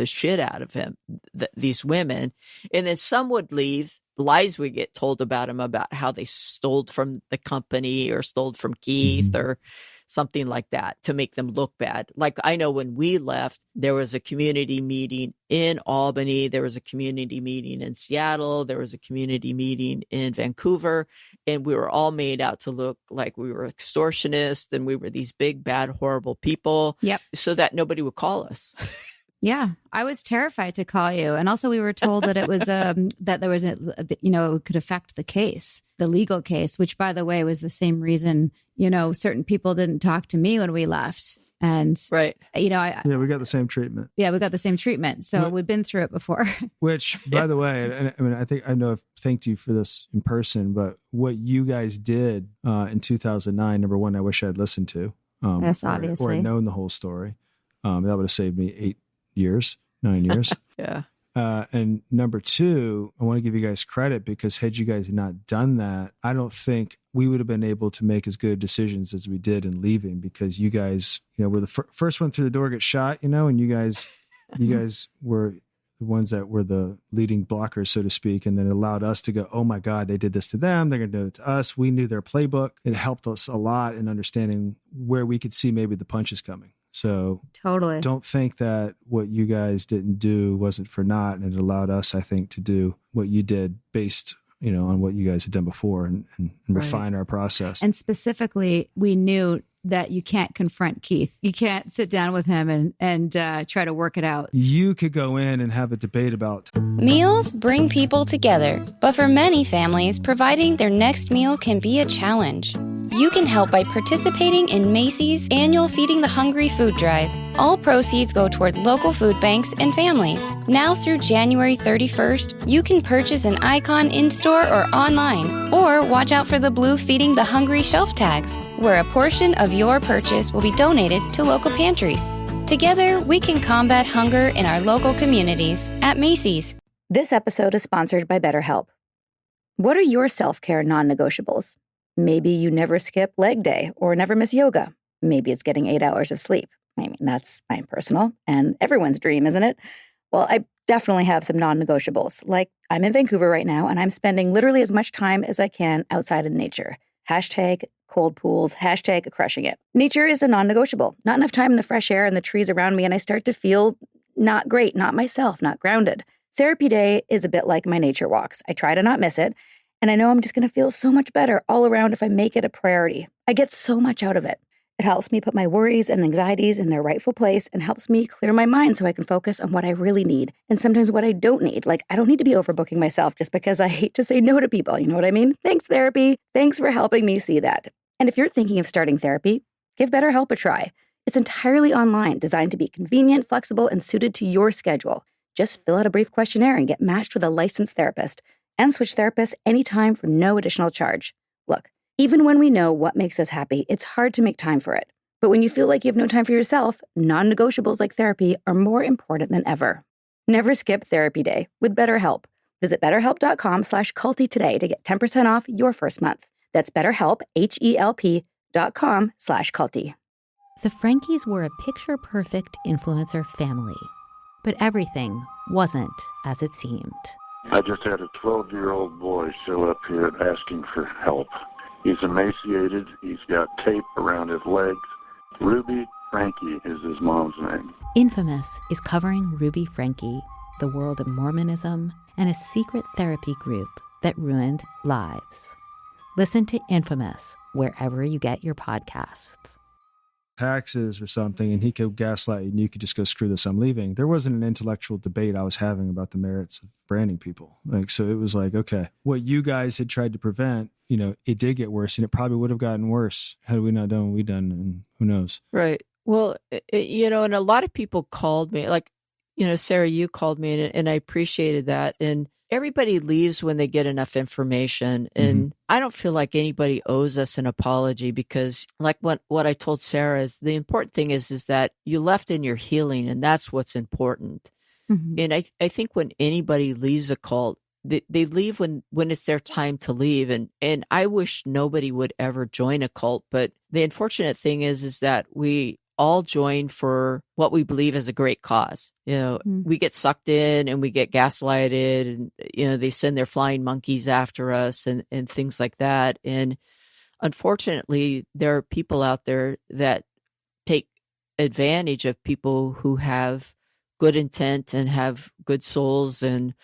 shit out of him, these women. And then some would leave. Lies would get told about him about how they stole from the company or stole from Keith or something like that to make them look bad. Like I know when we left, there was a community meeting in Albany. There was a community meeting in Seattle. There was a community meeting in Vancouver. And we were all made out to look like we were extortionists and we were these big, bad, horrible people. Yep. So that nobody would call us. Yeah, I was terrified to call you. And also we were told that it was that there was it could affect the case, the legal case, which by the way was the same reason, certain people didn't talk to me when we left. And right. We got the same treatment. Yeah, we got the same treatment. So we've been through it before. Which by the way, and I mean I know I've thanked you for this in person, but what you guys did in 2009, number one, I wish I'd listened to. Yes, obviously. Or known the whole story. That would have saved me 9 years. Yeah. And number two, I want to give you guys credit because had you guys not done that, I don't think we would have been able to make as good decisions as we did in leaving because you guys, were the first one through the door get shot, and you guys were the ones that were the leading blockers, so to speak. And then it allowed us to go, oh my God, they did this to them. They're going to do it to us. We knew their playbook. It helped us a lot in understanding where we could see maybe the punches coming. So totally don't think that what you guys didn't do wasn't for naught. And it allowed us, I think, to do what you did based, on what you guys had done before and refine our process. And specifically, we knew that you can't confront Keith. You can't sit down with him and try to work it out. You could go in and have a debate about. Meals bring people together, but for many families, providing their next meal can be a challenge. You can help by participating in Macy's annual Feeding the Hungry food drive. All proceeds go toward local food banks and families. Now through January 31st, you can purchase an icon in-store or online, or watch out for the blue Feeding the Hungry shelf tags, where a portion of your purchase will be donated to local pantries. Together, we can combat hunger in our local communities at Macy's. This episode is sponsored by BetterHelp. What are your self-care non-negotiables? Maybe you never skip leg day or never miss yoga. Maybe it's getting 8 hours of sleep. I mean, that's my personal and everyone's dream, isn't it? Well, I definitely have some non-negotiables. Like I'm in Vancouver right now and I'm spending literally as much time as I can outside in nature. Hashtag cold pools, hashtag crushing it. Nature is a non-negotiable. Not enough time in the fresh air and the trees around me and I start to feel not great, not myself, not grounded. Therapy day is a bit like my nature walks. I try to not miss it. And I know I'm just going to feel so much better all around if I make it a priority. I get so much out of it. It helps me put my worries and anxieties in their rightful place and helps me clear my mind so I can focus on what I really need and sometimes what I don't need. Like, I don't need to be overbooking myself just because I hate to say no to people. You know what I mean? Thanks, therapy. Thanks for helping me see that. And if you're thinking of starting therapy, give BetterHelp a try. It's entirely online, designed to be convenient, flexible, and suited to your schedule. Just fill out a brief questionnaire and get matched with a licensed therapist, and switch therapists anytime for no additional charge. Look, even when we know what makes us happy, it's hard to make time for it. But when you feel like you have no time for yourself, non-negotiables like therapy are more important than ever. Never skip therapy day with BetterHelp. Visit betterhelp.com/culty today to get 10% off your first month. That's BetterHelp, HELP.com/culty. The Frankies were a picture-perfect influencer family. But everything wasn't as it seemed. I just had a 12-year-old boy show up here asking for help. He's emaciated. He's got tape around his legs. Ruby Frankie is his mom's name. Infamous is covering Ruby Frankie, the world of Mormonism, and a secret therapy group that ruined lives. Listen to Infamous wherever you get your podcasts. Taxes or something, and he could gaslight you and you could just go, screw this, I'm leaving. There wasn't an intellectual debate I was having about the merits of branding people. Like, so it was like, okay, what you guys had tried to prevent, you know, it did get worse, and it probably would have gotten worse had we not done what we done, and who knows. Right. Well, you know, and a lot of people called me, like, you know, Sarah, you called me, and I appreciated that. And everybody leaves when they get enough information. And I don't feel like anybody owes us an apology, because like what I told Sarah is the important thing is that you left in your healing, and that's what's important. And I think when anybody leaves a cult, they leave when it's their time to leave. And I wish nobody would ever join a cult. But the unfortunate thing is that we all join for what we believe is a great cause. You know, we get sucked in and we get gaslighted, and, you know, they send their flying monkeys after us and things like that. And unfortunately, there are people out there that take advantage of people who have good intent and have good souls and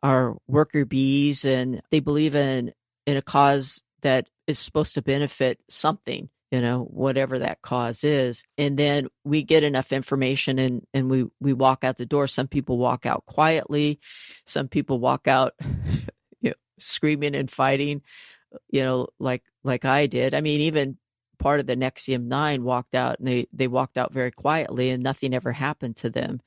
are worker bees, and they believe in a cause that is supposed to benefit something, you know, whatever that cause is. And then we get enough information and we walk out the door. Some people walk out quietly. Some people walk out, you know, screaming and fighting, you know, like I did. I mean, even part of the NXIVM 9 walked out, and they walked out very quietly, and nothing ever happened to them.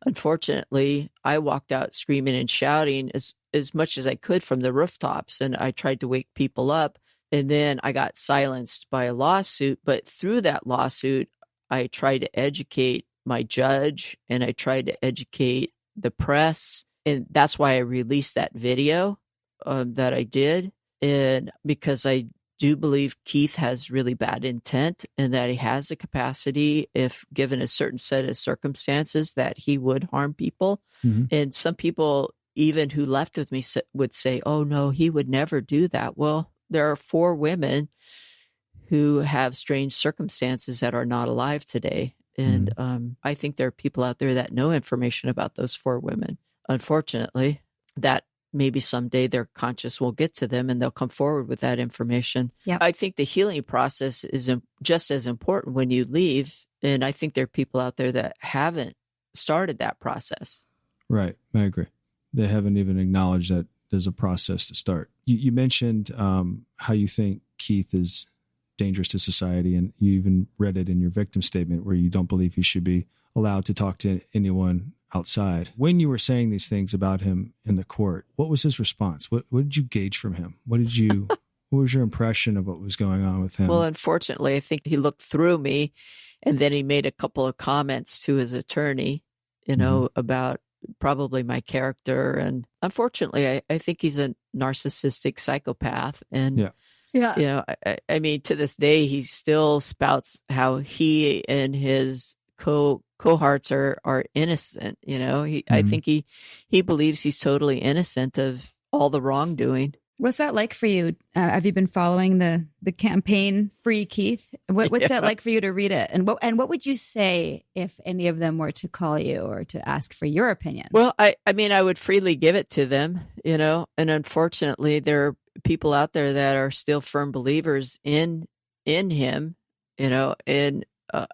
Unfortunately, I walked out screaming and shouting as much as I could from the rooftops, and I tried to wake people up. And then I got silenced by a lawsuit. But through that lawsuit, I tried to educate my judge, and I tried to educate the press. And that's why I released that video that I did. And because I do believe Keith has really bad intent, and that he has the capacity, if given a certain set of circumstances, that he would harm people. And some people, even who left with me, would say, oh, no, he would never do that. Well, there are 4 women who have strange circumstances that are not alive today. And I think there are people out there that know information about those 4 women, unfortunately, that maybe someday their conscience will get to them and they'll come forward with that information. I think the healing process is just as important when you leave. And I think there are people out there that haven't started that process. Right. I agree. They haven't even acknowledged that there's a process to start. You mentioned how you think Keith is dangerous to society, and you even read it in your victim statement where you don't believe he should be allowed to talk to anyone outside. When you were saying these things about him in the court, what was his response? What did you gauge from him? What was your impression of what was going on with him? Well, unfortunately, I think he looked through me, and then he made a couple of comments to his attorney, you know, about probably my character. And unfortunately, I think he's a narcissistic psychopath. And, you know, I mean, to this day, he still spouts how he and his cohorts are innocent. You know, I think he believes he's totally innocent of all the wrongdoing. What's that like for you? Have you been following the campaign Free Keith? What's that like for you to read it? And what would you say if any of them were to call you or to ask for your opinion? Well, I mean, I would freely give it to them, you know, and unfortunately there are people out there that are still firm believers in him, you know, and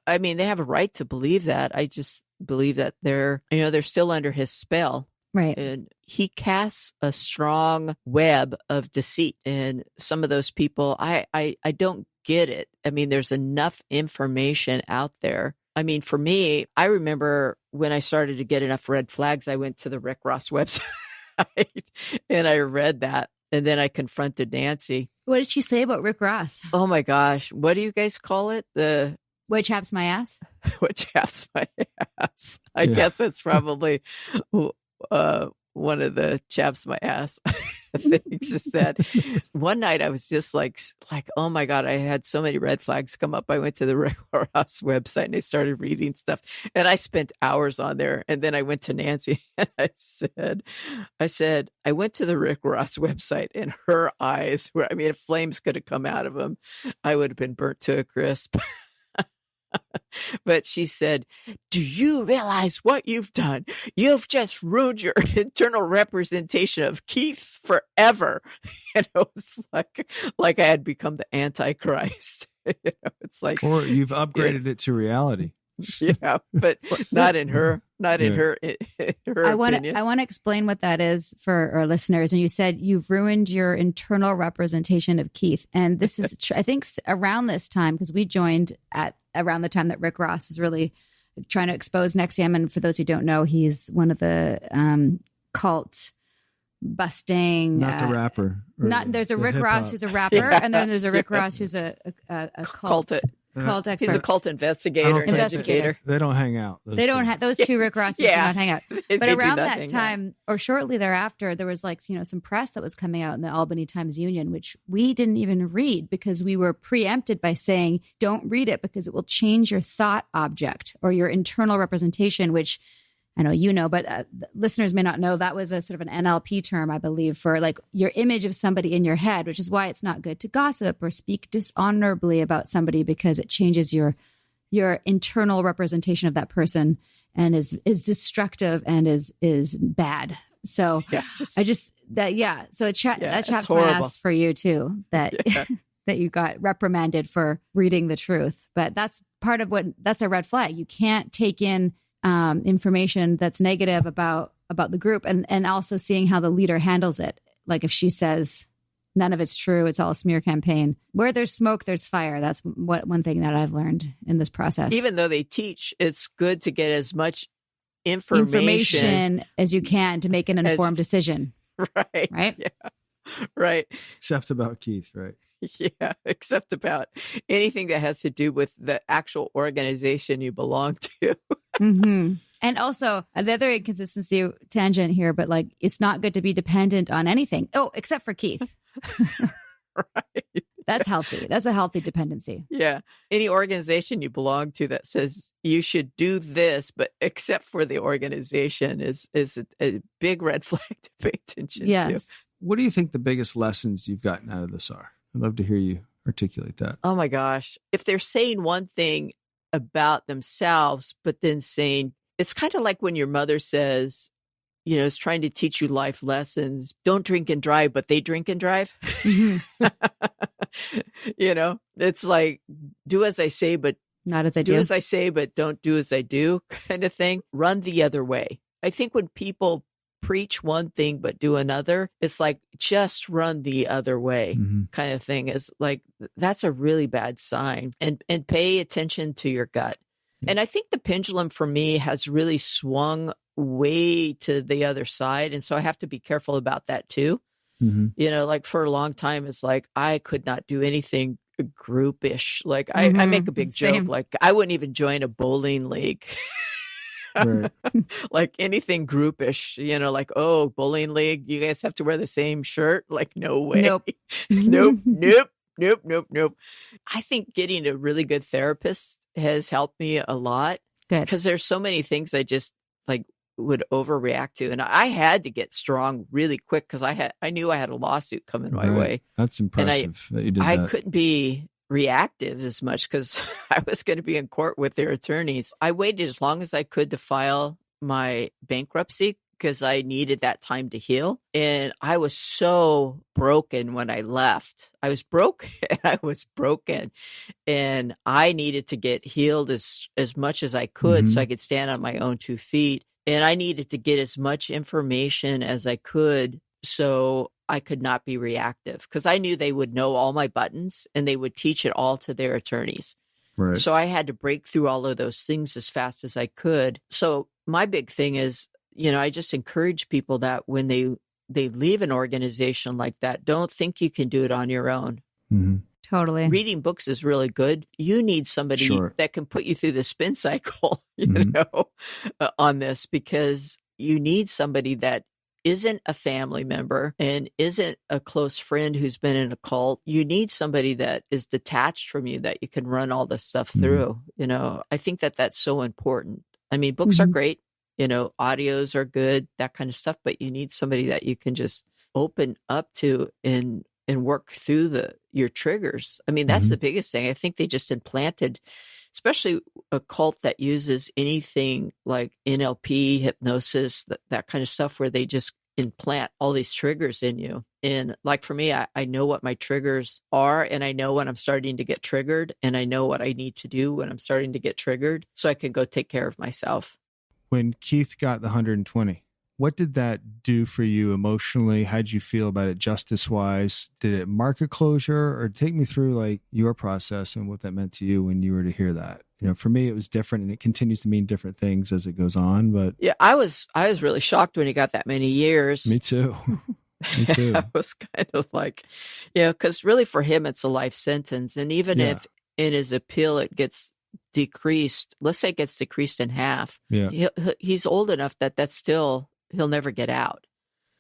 I mean, they have a right to believe that. I just believe that they're still under his spell. Right. And he casts a strong web of deceit. And some of those people, I don't get it. I mean, there's enough information out there. I mean, for me, I remember when I started to get enough red flags, I went to the Rick Ross website and I read that. And then I confronted Nancy. What did she say about Rick Ross? Oh my gosh. What do you guys call it? What chaps my ass? What chaps my ass? I guess it's probably one of the chaps my ass things is that one night I was just like, oh my God, I had so many red flags come up. I went to the Rick Ross website and I started reading stuff and I spent hours on there. And then I went to Nancy and I said, I went to the Rick Ross website and her eyes were, I mean, if flames could have come out of them, I would have been burnt to a crisp. But she said, do you realize what you've done? You've just ruined your internal representation of Keith forever. And it was like I had become the Antichrist. It's like, or you've upgraded it to reality. Yeah, but not in her opinion. I want to explain what that is for our listeners. And you said you've ruined your internal representation of Keith. And this is, I think, around this time, because we joined at around the time that Rick Ross was really trying to expose NXIVM. And for those who don't know, he's one of the cult busting. Not the rapper. There's a Rick hip-hop. Ross who's a rapper, and then there's a Rick Ross who's a cult expert. He's a cult investigator and educator. They don't hang out. They don't have those two Rick Rosses do not hang out. But They do around not that hang time, or shortly thereafter, there was some press that was coming out in the Albany Times-Union, which we didn't even read because we were preempted by saying, don't read it because it will change your thought object or your internal representation, which I know you know, but listeners may not know that was a sort of an NLP term, I believe, for like your image of somebody in your head, which is why it's not good to gossip or speak dishonorably about somebody because it changes your internal representation of that person and is destructive and is bad. So that chaps my ass for you too, that that you got reprimanded for reading the truth. But that's part of that's a red flag. You can't take in information that's negative about the group and also seeing how the leader handles it. Like if she says none of it's true, it's all a smear campaign. Where there's smoke, there's fire. That's one thing that I've learned in this process. Even though they teach, it's good to get as much information as you can to make an informed decision. Right. Yeah. Right. Except about Keith, right? Yeah, except about anything that has to do with the actual organization you belong to. Mm-hmm. And also, the other inconsistency tangent here, but like, it's not good to be dependent on anything. Oh, except for Keith. Right. That's healthy. That's a healthy dependency. Yeah. Any organization you belong to that says you should do this, but except for the organization is a big red flag to pay attention to. What do you think the biggest lessons you've gotten out of this are? I'd love to hear you articulate that. Oh my gosh. If they're saying one thing about themselves, but then saying, it's kind of like when your mother says, is trying to teach you life lessons. Don't drink and drive, but they drink and drive. Mm-hmm. It's like, do as I say, but not as I do. Do as I say, but don't do as I do kind of thing. Run the other way. I think when people preach one thing but do another, it's like just run the other way kind of thing. Is like, that's a really bad sign. And pay attention to your gut. And I think the pendulum for me has really swung way to the other side, and so I have to be careful about that too. Like for a long time, it's like I could not do anything groupish. Like I make a big joke, like I wouldn't even join a bowling league. Right. Like anything groupish, like, oh, bowling league, you guys have to wear the same shirt. Like, no way. Nope. Nope. I think getting a really good therapist has helped me a lot. Good. Because there's so many things I just like would overreact to. And I had to get strong really quick because I knew I had a lawsuit coming my way. That's impressive that you did I that. couldn't be reactive as much because I was going to be in court with their attorneys. I waited as long as I could to file my bankruptcy because I needed that time to heal. And I was so broken when I left. I was broke and I was broken. And I needed to get healed as much as I could so I could stand on my own 2 feet. And I needed to get as much information as I could so I could not be reactive because I knew they would know all my buttons and they would teach it all to their attorneys. Right. So I had to break through all of those things as fast as I could. So my big thing is, I just encourage people that when they leave an organization like that, don't think you can do it on your own. Mm-hmm. Totally. Reading books is really good. You need somebody that can put you through the spin cycle, on this, because you need somebody that isn't a family member and isn't a close friend who's been in a cult. You need somebody that is detached from you, that you can run all this stuff through. I think that that's so important. I mean, books are great, audios are good, that kind of stuff, but you need somebody that you can just open up to and work through your triggers. I mean, that's the biggest thing. I think they just implanted, especially a cult that uses anything like NLP, hypnosis, that kind of stuff, where they just implant all these triggers in you. And like for me, I know what my triggers are, and I know when I'm starting to get triggered, and I know what I need to do when I'm starting to get triggered, so I can go take care of myself. When Keith got the 120, what did that do for you emotionally? How'd you feel about it justice-wise? Did it mark a closure, or take me through like your process and what that meant to you when you were to hear that? For me, it was different, and it continues to mean different things as it goes on. But yeah, I was really shocked when he got that many years. Me too. Me too. I was kind of like, because really for him, it's a life sentence. And even if in his appeal, it gets decreased, let's say it gets decreased in half, he's old enough that's still, he'll never get out,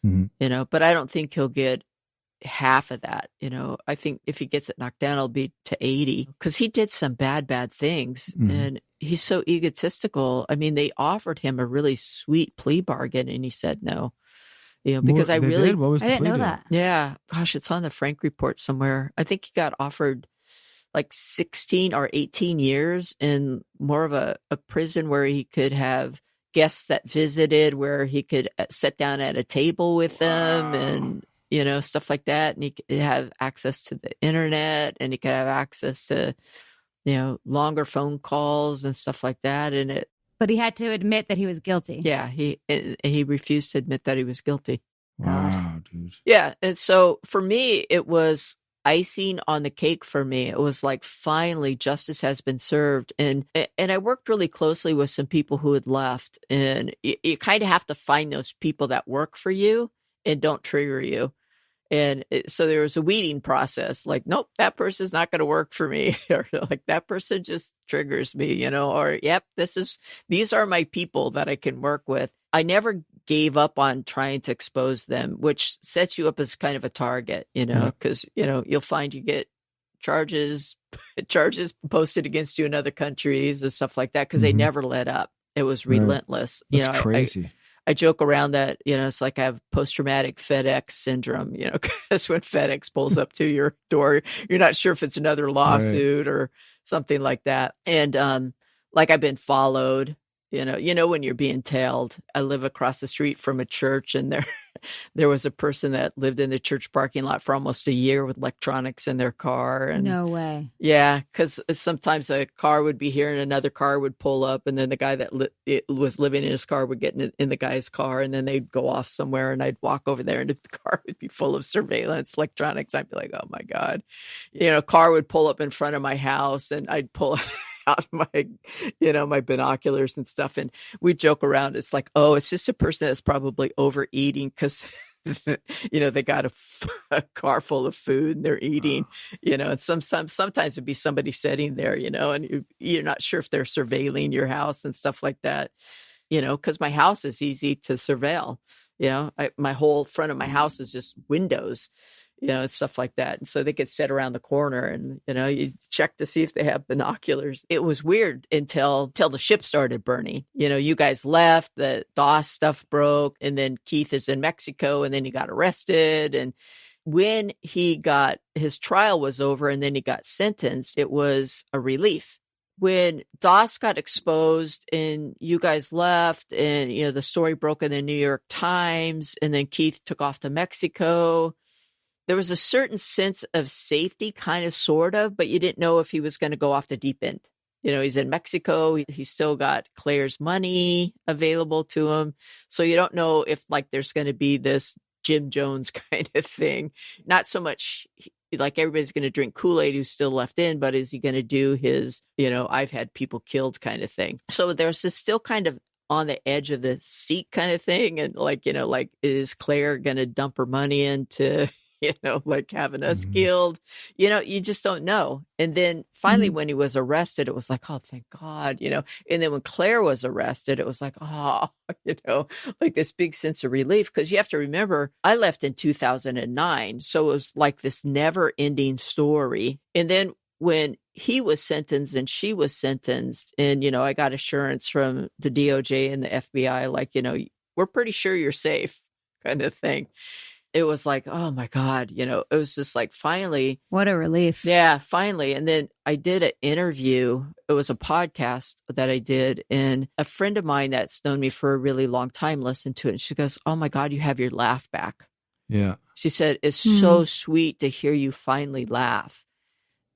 but I don't think he'll get half of that. I think if he gets it knocked down, it'll be to 80, because he did some bad things, and he's so egotistical. I mean, they offered him a really sweet plea bargain, and he said no. Because What was I the didn't plea know deal? that. Yeah, gosh, it's on the Frank report somewhere. I think he got offered like 16 or 18 years in more of a prison where he could have guests that visited, where he could sit down at a table with them and, stuff like that. And he could have access to the internet, and he could have access to, longer phone calls and stuff like that. But he had to admit that he was guilty. Yeah, he refused to admit that he was guilty. Wow, dude. Yeah. And so for me, it was icing on the cake for me. It was like, finally, justice has been served. And I worked really closely with some people who had left. And you kind of have to find those people that work for you and don't trigger you. And so there was a weeding process, like, nope, that person's not going to work for me. Or like, that person just triggers me, or, yep, these are my people that I can work with. I never gave up on trying to expose them, which sets you up as kind of a target, because, you'll find you get charges posted against you in other countries and stuff like that, because they never let up. It was relentless. That's crazy. I joke around that, it's like I have post-traumatic FedEx syndrome, because when FedEx pulls up to your door, you're not sure if it's another lawsuit or something like that. And like I've been followed, when you're being tailed. I live across the street from a church, and there was a person that lived in the church parking lot for almost a year with electronics in their car. And No way. yeah, because sometimes a car would be here and another car would pull up, and then the guy that was living in his car would get in the guy's car, and then they'd go off somewhere, and I'd walk over there, and the car would be full of surveillance electronics. I'd be like, oh my God. A car would pull up in front of my house, and I'd pull out my, my binoculars and stuff. And we joke around. It's like, oh, it's just a person that's probably overeating, because, they got a car full of food and they're eating, and sometimes it'd be somebody sitting there, and you're not sure if they're surveilling your house and stuff like that, because my house is easy to surveil. My whole front of my house is just windows, and stuff like that. And so they could sit around the corner and, you check to see if they have binoculars. It was weird until the ship started burning. You guys left, the DOS stuff broke, and then Keith is in Mexico, and then he got arrested. And when his trial was over and then he got sentenced, it was a relief. When DOS got exposed and you guys left, and, the story broke in the New York Times, and then Keith took off to Mexico, there was a certain sense of safety, kind of, sort of, but you didn't know if he was going to go off the deep end. He's in Mexico. He's still got Claire's money available to him. So you don't know if, like, there's going to be this Jim Jones kind of thing. Not so much like everybody's going to drink Kool-Aid who's still left in, but is he going to do his, I've had people killed kind of thing. So there's this still kind of on the edge of the seat kind of thing. And like, is Claire going to dump her money into, like having us killed? You just don't know. And then finally, when he was arrested, it was like, oh, thank God, And then when Claire was arrested, it was like, oh, like this big sense of relief. Because you have to remember, I left in 2009. So it was like this never ending story. And then when he was sentenced and she was sentenced, and, I got assurance from the DOJ and the FBI, like, we're pretty sure you're safe kind of thing. It was like, oh my God, it was just like, finally. What a relief. Yeah, finally. And then I did an interview. It was a podcast that I did. And a friend of mine that's known me for a really long time listened to it. And she goes, oh my God, you have your laugh back. Yeah. She said, it's so sweet to hear you finally laugh.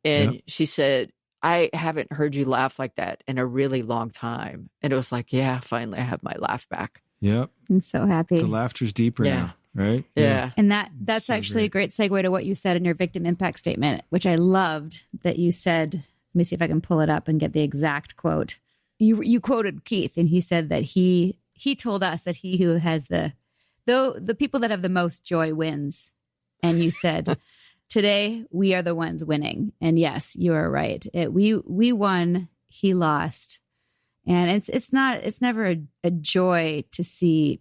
And she said, I haven't heard you laugh like that in a really long time. And it was like, yeah, finally I have my laugh back. Yep. I'm so happy. The laughter's deeper now. Right? Yeah. And that's so actually great. A great segue to what you said in your victim impact statement, which I loved that you said. Let me see if I can pull it up and get the exact quote. You quoted Keith, and he said that he told us that he who has the people that have the most joy wins. And you said, today we are the ones winning. And yes, you are right. We won, he lost. And it's never a joy to see,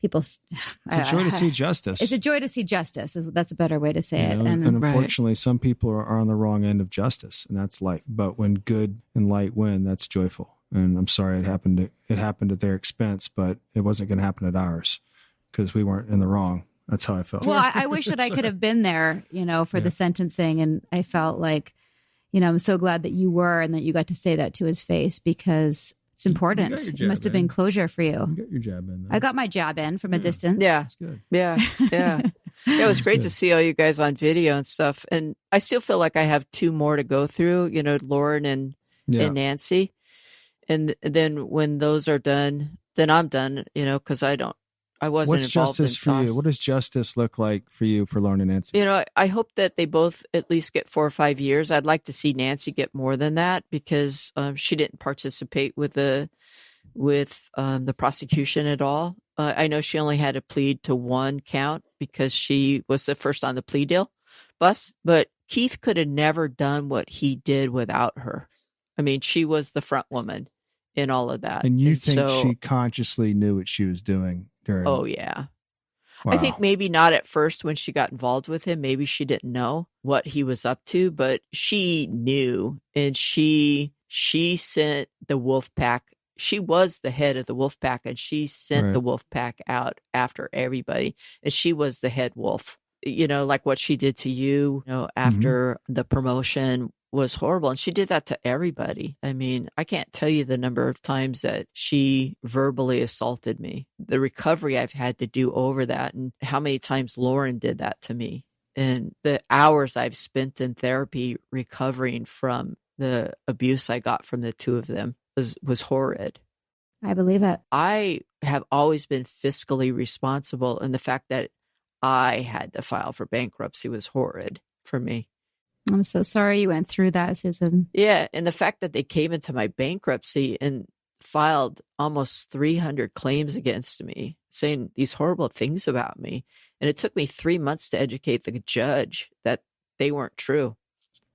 people. It's a joy to see justice. It's a joy to see justice. That's a better way to say it. And unfortunately, some people are on the wrong end of justice, and that's life. But when good and light win, that's joyful. And I'm sorry it happened at their expense, but it wasn't going to happen at ours because we weren't in the wrong. That's how I felt. Well, I wish that I could have been there, for the sentencing, and I felt like, I'm so glad that you were, and that you got to say that to his face, because it's important. It must have been closure for you. You got your jab in. I got my jab in from a distance. Yeah. That's good. Yeah. Yeah. It was great to see all you guys on video and stuff. And I still feel like I have 2 more to go through, Lauren and Nancy. And then when those are done, then I'm done, because I wasn't What's involved justice in for you? FOSS. What does justice look like for you, for Lauren and Nancy? I hope that they both at least get 4 or 5 years. I'd like to see Nancy get more than that, because she didn't participate with the prosecution at all. I know she only had to plead to 1 count because she was the first on the plea deal bus, but Keith could have never done what he did without her. I mean, she was the front woman in all of that. And you think she consciously knew what she was doing during? Oh, yeah. Wow. I think maybe not at first when she got involved with him. Maybe she didn't know what he was up to, but she knew, and she sent the wolf pack. She was the head of the wolf pack, and she sent the wolf pack out after everybody, and she was the head wolf. Like what she did to you, after the promotion was horrible. And she did that to everybody. I mean, I can't tell you the number of times that she verbally assaulted me, the recovery I've had to do over that, and how many times Lauren did that to me, and the hours I've spent in therapy recovering from the abuse I got from the 2 of them was horrid. I believe it. I have always been fiscally responsible, and the fact that I had to file for bankruptcy was horrid for me. I'm so sorry you went through that, Susan. Yeah. And the fact that they came into my bankruptcy and filed almost 300 claims against me, saying these horrible things about me. And it took me 3 months to educate the judge that they weren't true.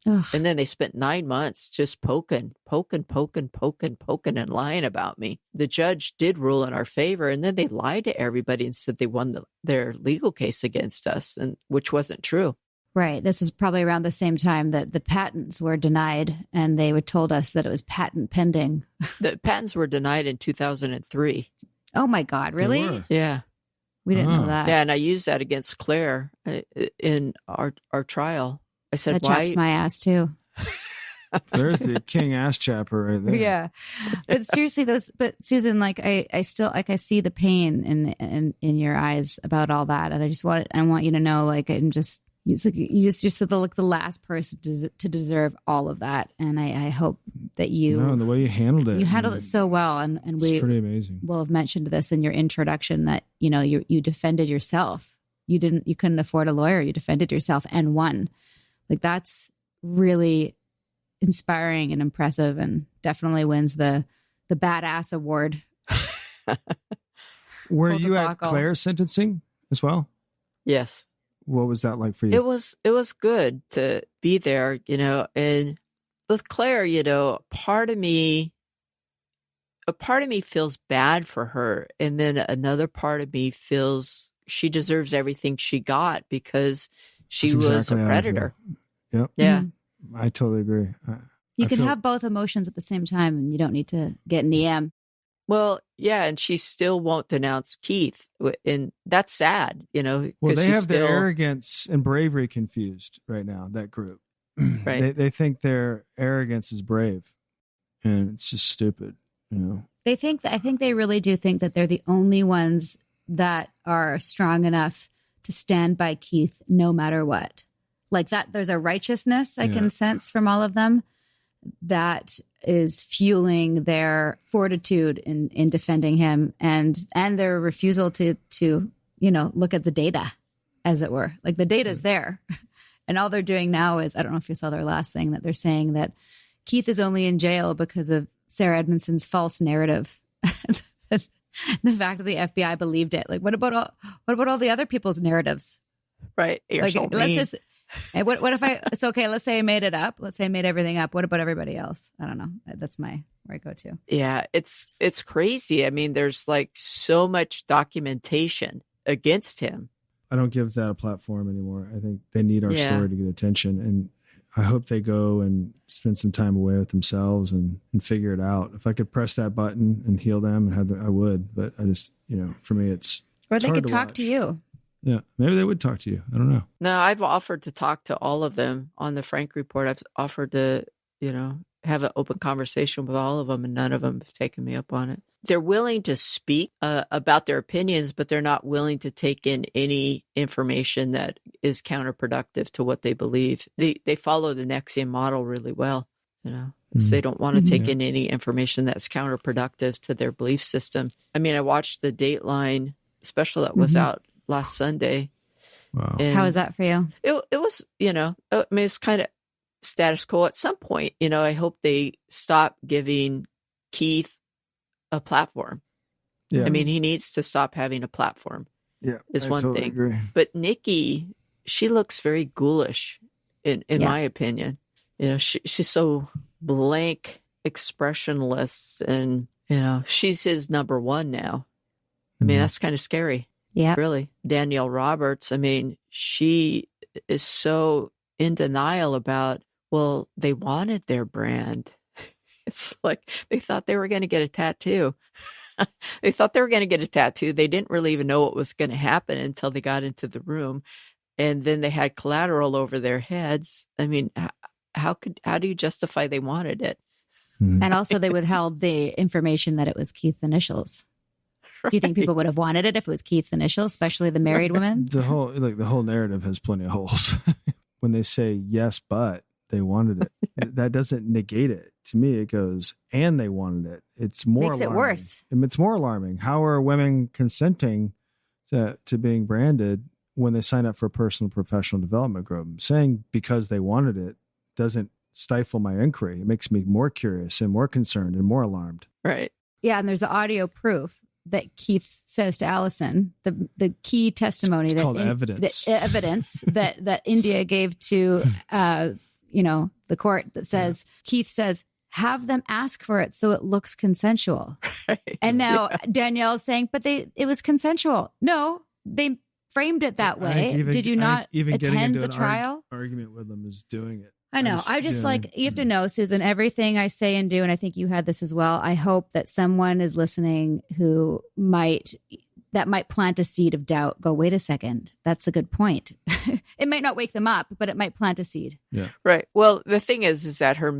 Ugh. And then they spent 9 months just poking and lying about me. The judge did rule in our favor, and then they lied to everybody and said they won their legal case against us, and which wasn't true. Right. This is probably around the same time that the patents were denied, and they told us that it was patent pending. The patents were denied in 2003. Oh my God, really? Yeah. We didn't know that. Yeah, and I used that against Claire in our trial. I said, that why? chaps my ass too. There's the king ass chapper right there. Yeah. But seriously, but Susan, like I still, like, I see the pain in your eyes about all that. And I want you to know, like, it's like you're the last person to deserve all of that. And I hope that No, the way you handled it. you handled it so well. And It's we pretty amazing. will have mentioned this in your introduction that, you defended yourself. You couldn't afford a lawyer. You defended yourself and won. Like, that's really inspiring and impressive, and definitely wins the badass award. Were Full you at debacle. Claire's sentencing as well? Yes. What was that like for you? It was good to be there, and with Claire, a part of me feels bad for her. And then another part of me feels she deserves everything she got because she That's was exactly a how I predator. feel. Yep. Yeah. I totally agree. You I can feel- have both emotions at the same time, and you don't need to get in EM. Well, yeah. And she still won't denounce Keith. And that's sad, Well, because they she's have still, their arrogance and bravery confused right now, that group. Right. They think their arrogance is brave, and it's just stupid, I think they really do think that they're the only ones that are strong enough to stand by Keith no matter what. Like that, there's a righteousness I can sense from all of them that is fueling their fortitude in defending him, and their refusal to look at the data, as it were. Like, the data's there. And all they're doing now is, I don't know if you saw their last thing, that they're saying that Keith is only in jail because of Sarah Edmondson's false narrative. The fact that the FBI believed it. Like, what about all the other people's narratives? right. You're Like, so let's mean. just. Hey, what if it's okay? Let's say I made it up. Let's say I made everything up. What about everybody else? I don't know. That's where I go to. Yeah, it's crazy. I mean, there's like so much documentation against him. I don't give that a platform anymore. I think they need our Yeah. story to get attention. And I hope they go and spend some time away with themselves and figure it out. If I could press that button and heal them, I would. But I just, for me, it's Or it's they hard could talk watch. to you. Yeah, maybe they would talk to you. I don't know. No, I've offered to talk to all of them on the Frank Report. I've offered to, have an open conversation with all of them, and none of them have taken me up on it. They're willing to speak about their opinions, but they're not willing to take in any information that is counterproductive to what they believe. They follow the NXIVM model really well, So they don't want to take in any information that's counterproductive to their belief system. I mean, I watched the Dateline special that was out last Sunday. Wow. And How is that for you? it was, I mean, it's kind of status quo. At some point, I hope they stop giving Keith a platform. Yeah. I mean, he needs to stop having a platform. Yeah, is I one totally thing. agree. But Nikki, she looks very ghoulish, in my opinion. She's so blank, expressionless, and she's his number one now. I mean, that's kind of scary. Yeah. Really. Danielle Roberts, I mean, she is so in denial about, well, they wanted their brand. It's like they thought they were going to get a tattoo. They thought they were going to get a tattoo. They didn't really even know what was going to happen until they got into the room. And then they had collateral over their heads. I mean, how do you justify they wanted it? And also they withheld the information that it was Keith's initials. Do you think people would have wanted it if it was Keith's initials, especially the married women? The whole narrative has plenty of holes. When they say yes, but they wanted it, that doesn't negate it. To me, it goes, and they wanted it. It's more Makes it alarming. worse. It's more alarming. How are women consenting to being branded when they sign up for a personal professional development group? Saying because they wanted it doesn't stifle my inquiry. It makes me more curious and more concerned and more alarmed. Right. Yeah, and there's the audio proof that Keith says to Allison, the key testimony It's called evidence. The evidence that India gave to the court that says Keith says, have them ask for it so it looks consensual. Right. And now Danielle's saying, but it was consensual. No, they framed it that way. Did you not attend the trial? Argument with them is doing it. I know. You have to know, Susan, everything I say and do, and I think you had this as well. I hope that someone is listening who might plant a seed of doubt. Go, wait a second. That's a good point. It might not wake them up, but it might plant a seed. Yeah. Right. Well, the thing is that her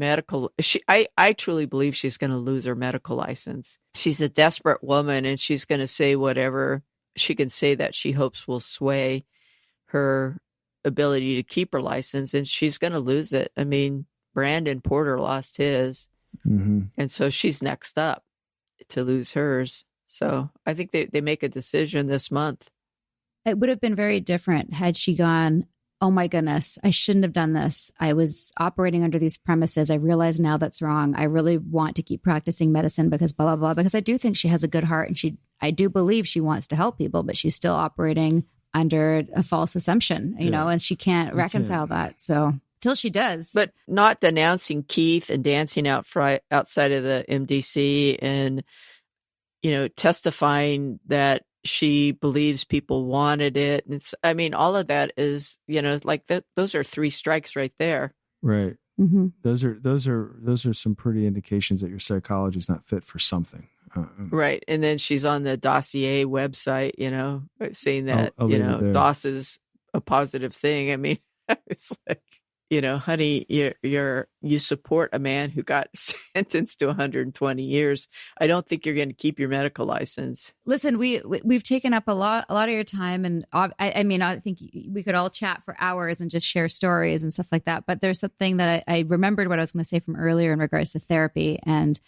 I truly believe she's going to lose her medical license. She's a desperate woman, and she's going to say whatever she can say that she hopes will sway her ability to keep her license, and she's going to lose it. I mean, Brandon Porter lost his, and so she's next up to lose hers. So I think they make a decision this month. It would have been very different had she gone, oh my goodness, I shouldn't have done this. I was operating under these premises. I realize now that's wrong. I really want to keep practicing medicine because blah, blah, blah. Because I do think she has a good heart, and I do believe she wants to help people, but she's still operating under a false assumption, you know, and she can't reconcile that. So till she does. But not denouncing Keith and dancing outside of the MDC and, you know, testifying that she believes people wanted it. And I mean, all of that is, you know, like those are 3 strikes right there. Right. Mm-hmm. Those are some pretty indications that your psychology is not fit for something. Right. And then she's on the dossier website, you know, saying that, I'll you leave it know, there. DOS is a positive thing. I mean, it's like, you know, honey, you support a man who got sentenced to 120 years. I don't think you're going to keep your medical license. Listen, we've taken up a lot of your time, and I mean, I think we could all chat for hours and just share stories and stuff like that. But there's something that I remembered what I was going to say from earlier in regards to therapy, and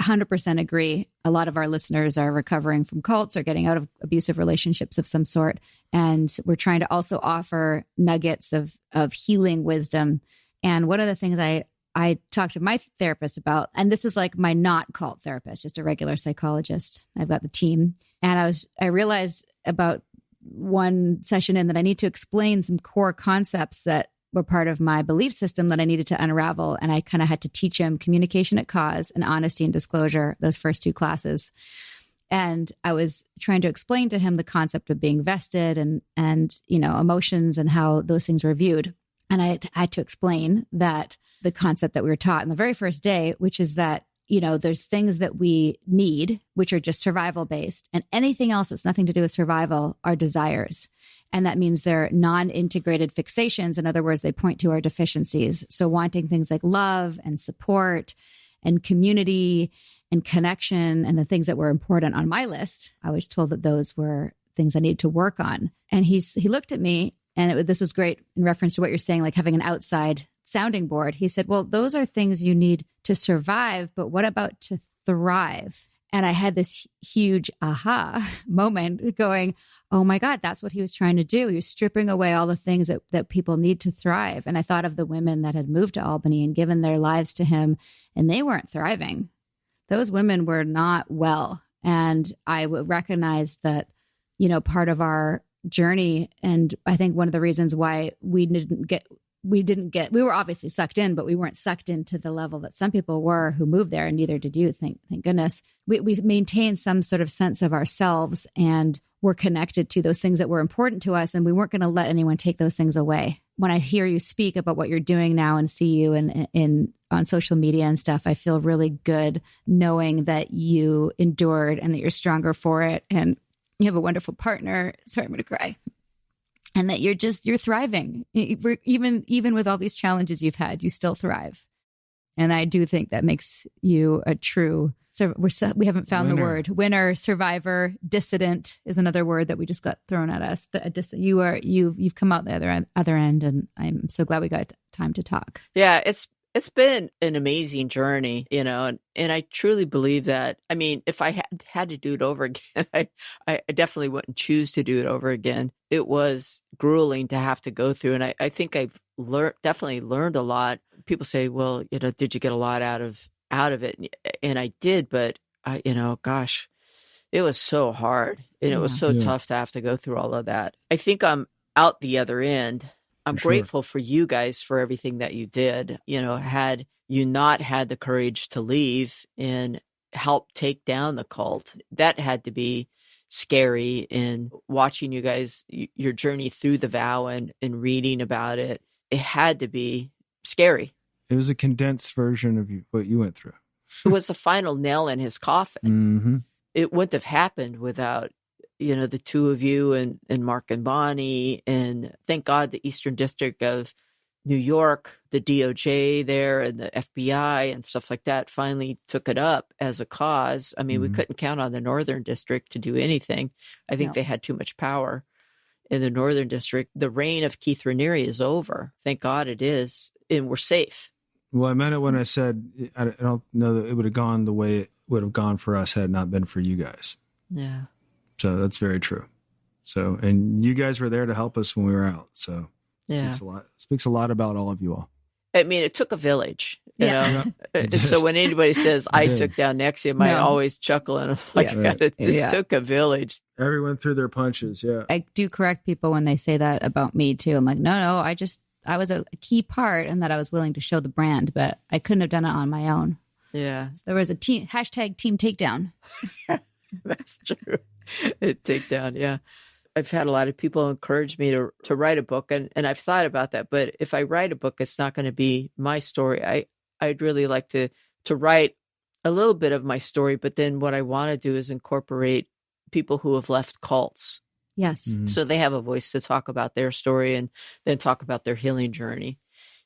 100% agree. A lot of our listeners are recovering from cults or getting out of abusive relationships of some sort. And we're trying to also offer nuggets of healing wisdom. And one of the things I talked to my therapist about, and this is like my not cult therapist, just a regular psychologist. I've got the team. And I realized about one session in that I need to explain some core concepts that were part of my belief system that I needed to unravel. And I kind of had to teach him communication at cause and honesty and disclosure, those first 2 classes. And I was trying to explain to him the concept of being vested and you know, emotions and how those things were viewed. And I had to explain that the concept that we were taught in the very first day, which is that, you know, there's things that we need, which are just survival based, and anything else that's nothing to do with survival are desires. And that means they're non-integrated fixations. In other words, they point to our deficiencies. So wanting things like love and support and community and connection and the things that were important on my list, I was told that those were things I needed to work on. And he looked at me, and this was great in reference to what you're saying, like having an outside sounding board. He said, well, those are things you need to survive, but what about to thrive? And I had this huge aha moment going, oh my God, that's what he was trying to do. He was stripping away all the things that people need to thrive. And I thought of the women that had moved to Albany and given their lives to him, and they weren't thriving. Those women were not well. And I recognized that, you know, part of our journey, and I think one of the reasons why we were obviously sucked in, but we weren't sucked into the level that some people were who moved there, and neither did you, thank goodness. We maintained some sort of sense of ourselves and were connected to those things that were important to us, and we weren't going to let anyone take those things away. When I hear you speak about what you're doing now and see you on social media and stuff, I feel really good knowing that you endured and that you're stronger for it, and you have a wonderful partner. Sorry, I'm going to cry. And that you're thriving. Even with all these challenges you've had, you still thrive. And I do think that makes you a true, we haven't found Winner. the word. Winner, survivor, dissident is another word that we just got thrown at us. You've come out the other end, and I'm so glad we got time to talk. Yeah, it's been an amazing journey, you know, and I truly believe that. I mean, if I had to do it over again, I definitely wouldn't choose to do it over again. It was grueling to have to go through, and I think I've definitely learned a lot. People say, well, you know, did you get a lot out of it? And I did, but you know, gosh, it was so hard, and it was so tough to have to go through all of that. I think I'm out the other end. I'm grateful for you guys for everything that you did. You know, had you not had the courage to leave and help take down the cult, that had to be scary. And watching you guys, your journey through the vow and reading about it, it had to be scary. It was a condensed version of what you went through. It was the final nail in his coffin. Mm-hmm. It wouldn't have happened without, you know, the two of you and Mark and Bonnie. And thank God the Eastern District of New York, the DOJ there and the FBI and stuff like that finally took it up as a cause. I mean, we couldn't count on the Northern District to do anything. I think they had too much power. in the Northern District. The reign of Keith Raniere is over. Thank God it is. And we're safe. Well, I meant it when I said I don't know that it would have gone the way it would have gone for us had it not been for you guys. Yeah. So that's very true. So, and you guys were there to help us when we were out. So Yeah. Speaks a lot about all of you all. I mean, it took a village, you Yeah. know. And so when anybody says I did. took down NXIVM, I No. always chuckle and I'm like, Yeah. God, it Yeah. took a village. Everyone threw their punches. Yeah. I do correct people when they say that about me too. I'm like, no, I was a key part and that I was willing to show the brand, but I couldn't have done it on my own. Yeah, There was a team #team takedown. that's true. Takedown, yeah. I've had a lot of people encourage me to write a book, and I've thought about that. But if I write a book, it's not going to be my story. I'd really like to write a little bit of my story, but then what I want to do is incorporate people who have left cults, Yes. Mhm. so they have a voice to talk about their story and then talk about their healing journey.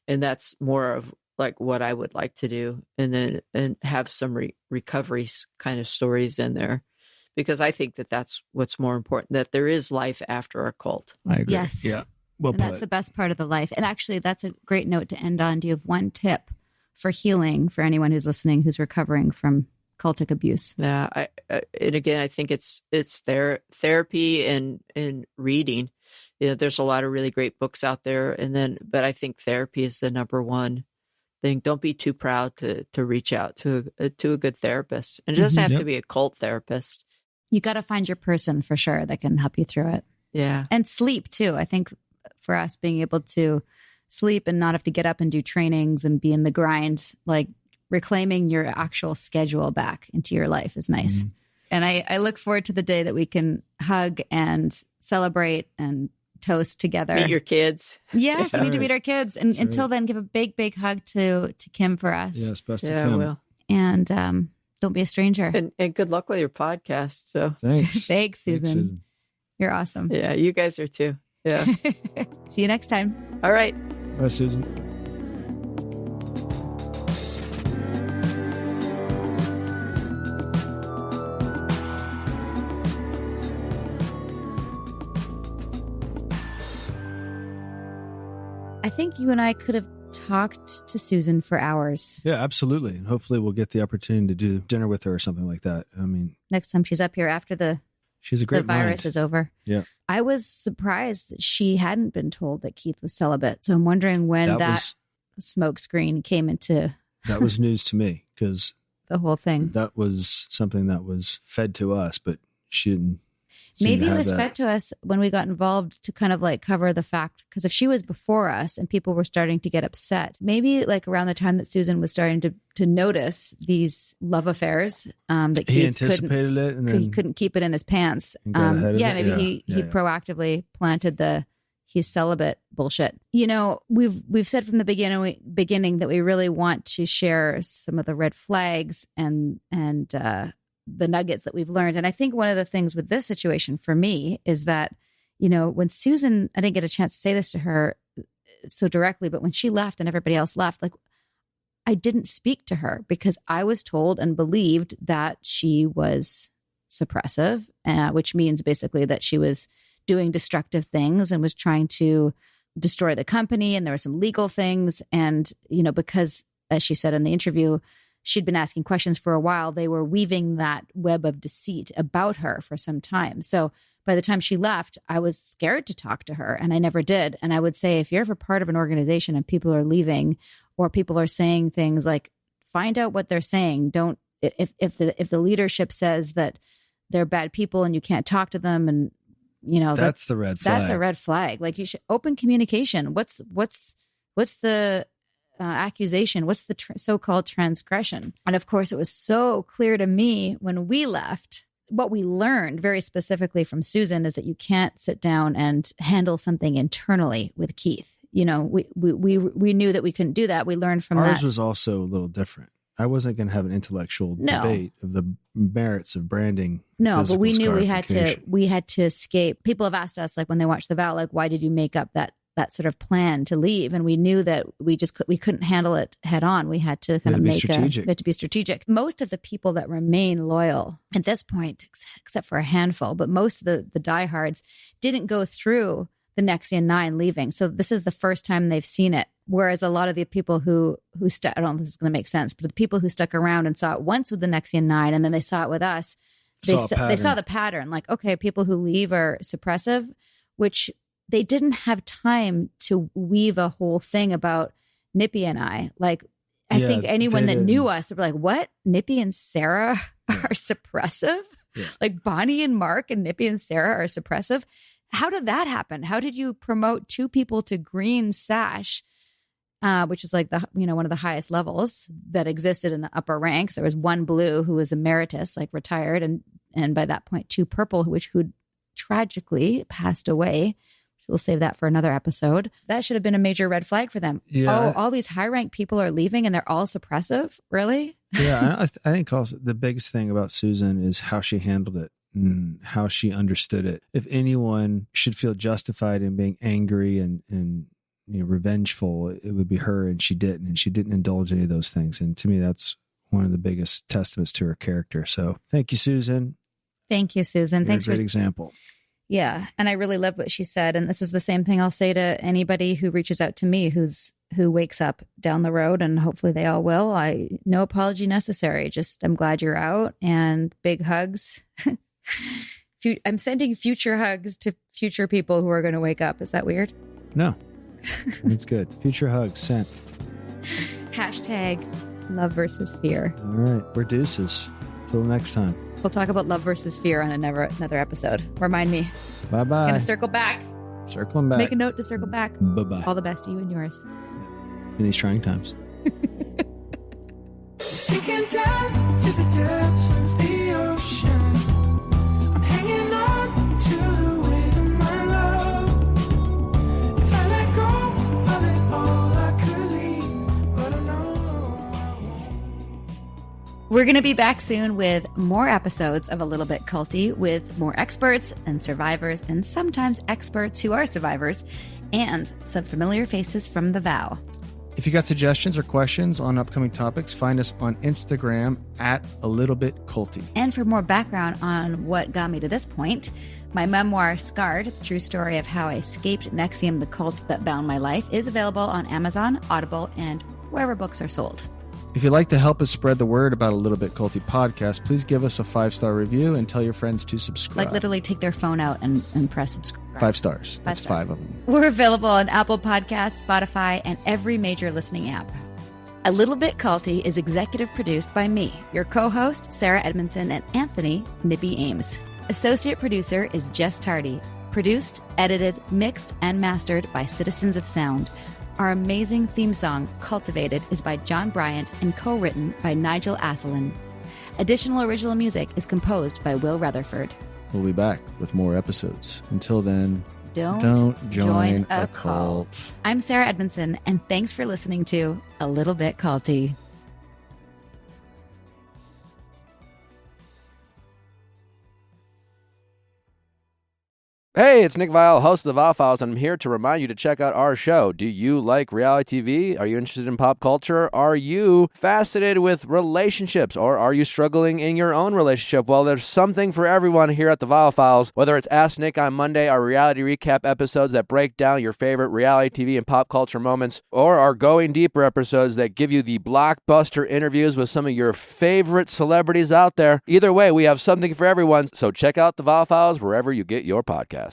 And that's more of like what I would like to do, and have some recovery kind of stories in there, because I think that that's what's more important, that there is life after a cult. I agree. Yes. Yeah. Well And that's put. the best part of the life. And actually, that's a great note to end on. Do you have one tip for healing for anyone who's listening who's recovering from cultic abuse? Yeah, and again, I think it's therapy and reading. You know, there's a lot of really great books out there, but I think therapy is the number one thing. Don't be too proud to reach out to a good therapist, and it doesn't have to be a cult therapist. You got to find your person for sure that can help you through it. Yeah, And sleep too. I think for us, being able to sleep and not have to get up and do trainings and be in the grind, like reclaiming your actual schedule back into your life is nice. Mhm. And I look forward to the day that we can hug and celebrate and toast together. meet your kids. Yes, we need to right. meet our kids. And That's until right. then, give a big, big hug to Kim for us. Yes. Best Yeah, of Kim. well, And don't be a stranger. and good luck with your podcast. So Thanks. Thanks, Susan. You're awesome. yeah, you guys are too. Yeah. See you next time. All right. Bye, Susan. I think you and I could have talked to Susan for hours. Yeah, absolutely. And hopefully we'll get the opportunity to do dinner with her or something like that. I mean, Next time she's up here after the she's a great virus mind. is over. Yeah. I was surprised that she hadn't been told that Keith was celibate. So I'm wondering when that smoke screen came into That was news to me because the whole thing. that was something that was fed to us, but she didn't. seem Maybe to it have was that. fed to us when we got involved to kind of like cover the fact, because if she was before us and people were starting to get upset, maybe like around the time that Susan was starting to notice these love affairs, that He Keith anticipated it, and he then couldn't keep it in his pants. And got ahead of Yeah, it? maybe Yeah, he yeah. proactively planted the he's celibate bullshit. You know, we've said from the beginning that we really want to share some of the red flags and the nuggets that we've learned. And I think one of the things with this situation for me is that, you know, when Susan, I didn't get a chance to say this to her so directly, but when she left and everybody else left, like I didn't speak to her because I was told and believed that she was suppressive, which means basically that she was doing destructive things and was trying to destroy the company. And there were some legal things. And, you know, because as she said in the interview, she'd been asking questions for a while, they were weaving that web of deceit about her for some time. So by the time she left, I was scared to talk to her and I never did. And I would say, if you're ever part of an organization and people are leaving or people are saying things, like find out what they're saying. Don't, if the leadership says that they're bad people and you can't talk to them, and you know, that's the red flag. that's a red flag. Like you should open communication. What's the accusation? What's the so-called transgression? And of course, it was so clear to me when we left. What we learned very specifically from Susan is that you can't sit down and handle something internally with Keith. You know, we knew that we couldn't do that. We learned from Ours that. was also a little different. I wasn't going to have an intellectual No. debate of the merits of branding. No, but we physical knew we had scarification. to escape. People have asked us, like when they watch the vow, like, why did you make up that sort of plan to leave, and we knew that we couldn't handle it head on. We had to kind of be strategic. Most of the people that remain loyal at this point, except for a handful, but most of the diehards didn't go through the NXIVM 9 leaving. So this is the first time they've seen it. Whereas a lot of the people who stuck, I don't know if this is going to make sense, but the people who stuck around and saw it once with the NXIVM 9 and then they saw it with us, they saw the pattern. Like, okay, people who leave are suppressive, which they didn't have time to weave a whole thing about Nippy and I. Like, I think anyone that knew us would be like, what? Nippy and Sarah are suppressive? Yeah. Like Bonnie and Mark and Nippy and Sarah are suppressive? How did that happen? How did you promote two people to green sash, which is like one of the highest levels that existed in the upper ranks? There was one blue who was emeritus, like retired, and by that point, two purple, who tragically passed away. We'll save that for another episode. That should have been a major red flag for them. Yeah. Oh, all these high-ranked people are leaving and they're all suppressive? Really? Yeah, I think also the biggest thing about Susan is how she handled it and how she understood it. If anyone should feel justified in being angry and revengeful, it would be her, and she didn't. And she didn't indulge any of those things. And to me, that's one of the biggest testaments to her character. So thank you, Susan. Thank you, Susan. You're Thanks a great for example. Yeah. And I really love what she said. And this is the same thing I'll say to anybody who reaches out to me who wakes up down the road, and hopefully they all will. No apology necessary. Just, I'm glad you're out, and big hugs. I'm sending future hugs to future people who are going to wake up. Is that weird? No, it's good. Future hugs sent. Hashtag love versus fear. All right. We're deuces. Till next time. We'll talk about love versus fear on another episode. Remind me. Bye-bye. Gonna circle back. Circling back. Make a note to circle back. Bye-bye. All the best to you and yours. In these trying times. Sinking down to the depths of the ocean. I'm hanging on to the weight of my love. If I let go of it all, I could leave, but I know I won't. We're going to be back soon with more episodes of A Little Bit Culty with more experts and survivors, and sometimes experts who are survivors, and some familiar faces from The Vow. If you got suggestions or questions on upcoming topics, find us on Instagram at A Little Bit Culty. And for more background on what got me to this point, my memoir, Scarred, the true story of how I escaped NXIVM, the cult that bound my life, is available on Amazon, Audible, and wherever books are sold. If you'd like to help us spread the word about A Little Bit Culty podcast, please give us a 5-star review and tell your friends to subscribe. Like literally take their phone out and press subscribe. 5 stars. That's 5 stars. 5 of them. We're available on Apple Podcasts, Spotify, and every major listening app. A Little Bit Culty is executive produced by me, your co-host, Sarah Edmondson, and Anthony Nippy Ames. Associate producer is Jess Tardy. Produced, edited, mixed, and mastered by Citizens of Sound. Our amazing theme song, Cultivated, is by John Bryant and co-written by Nigel Asselin. Additional original music is composed by Will Rutherford. We'll be back with more episodes. Until then, Don't join a cult. I'm Sarah Edmondson, and thanks for listening to A Little Bit Culty. Hey, it's Nick Vial, host of the Vial Files, and I'm here to remind you to check out our show. Do you like reality TV? Are you interested in pop culture? Are you fascinated with relationships, or are you struggling in your own relationship? Well, there's something for everyone here at the Vial Files. Whether it's Ask Nick on Monday, our reality recap episodes that break down your favorite reality TV and pop culture moments, or our Going Deeper episodes that give you the blockbuster interviews with some of your favorite celebrities out there. Either way, we have something for everyone, so check out the Vial Files wherever you get your podcast.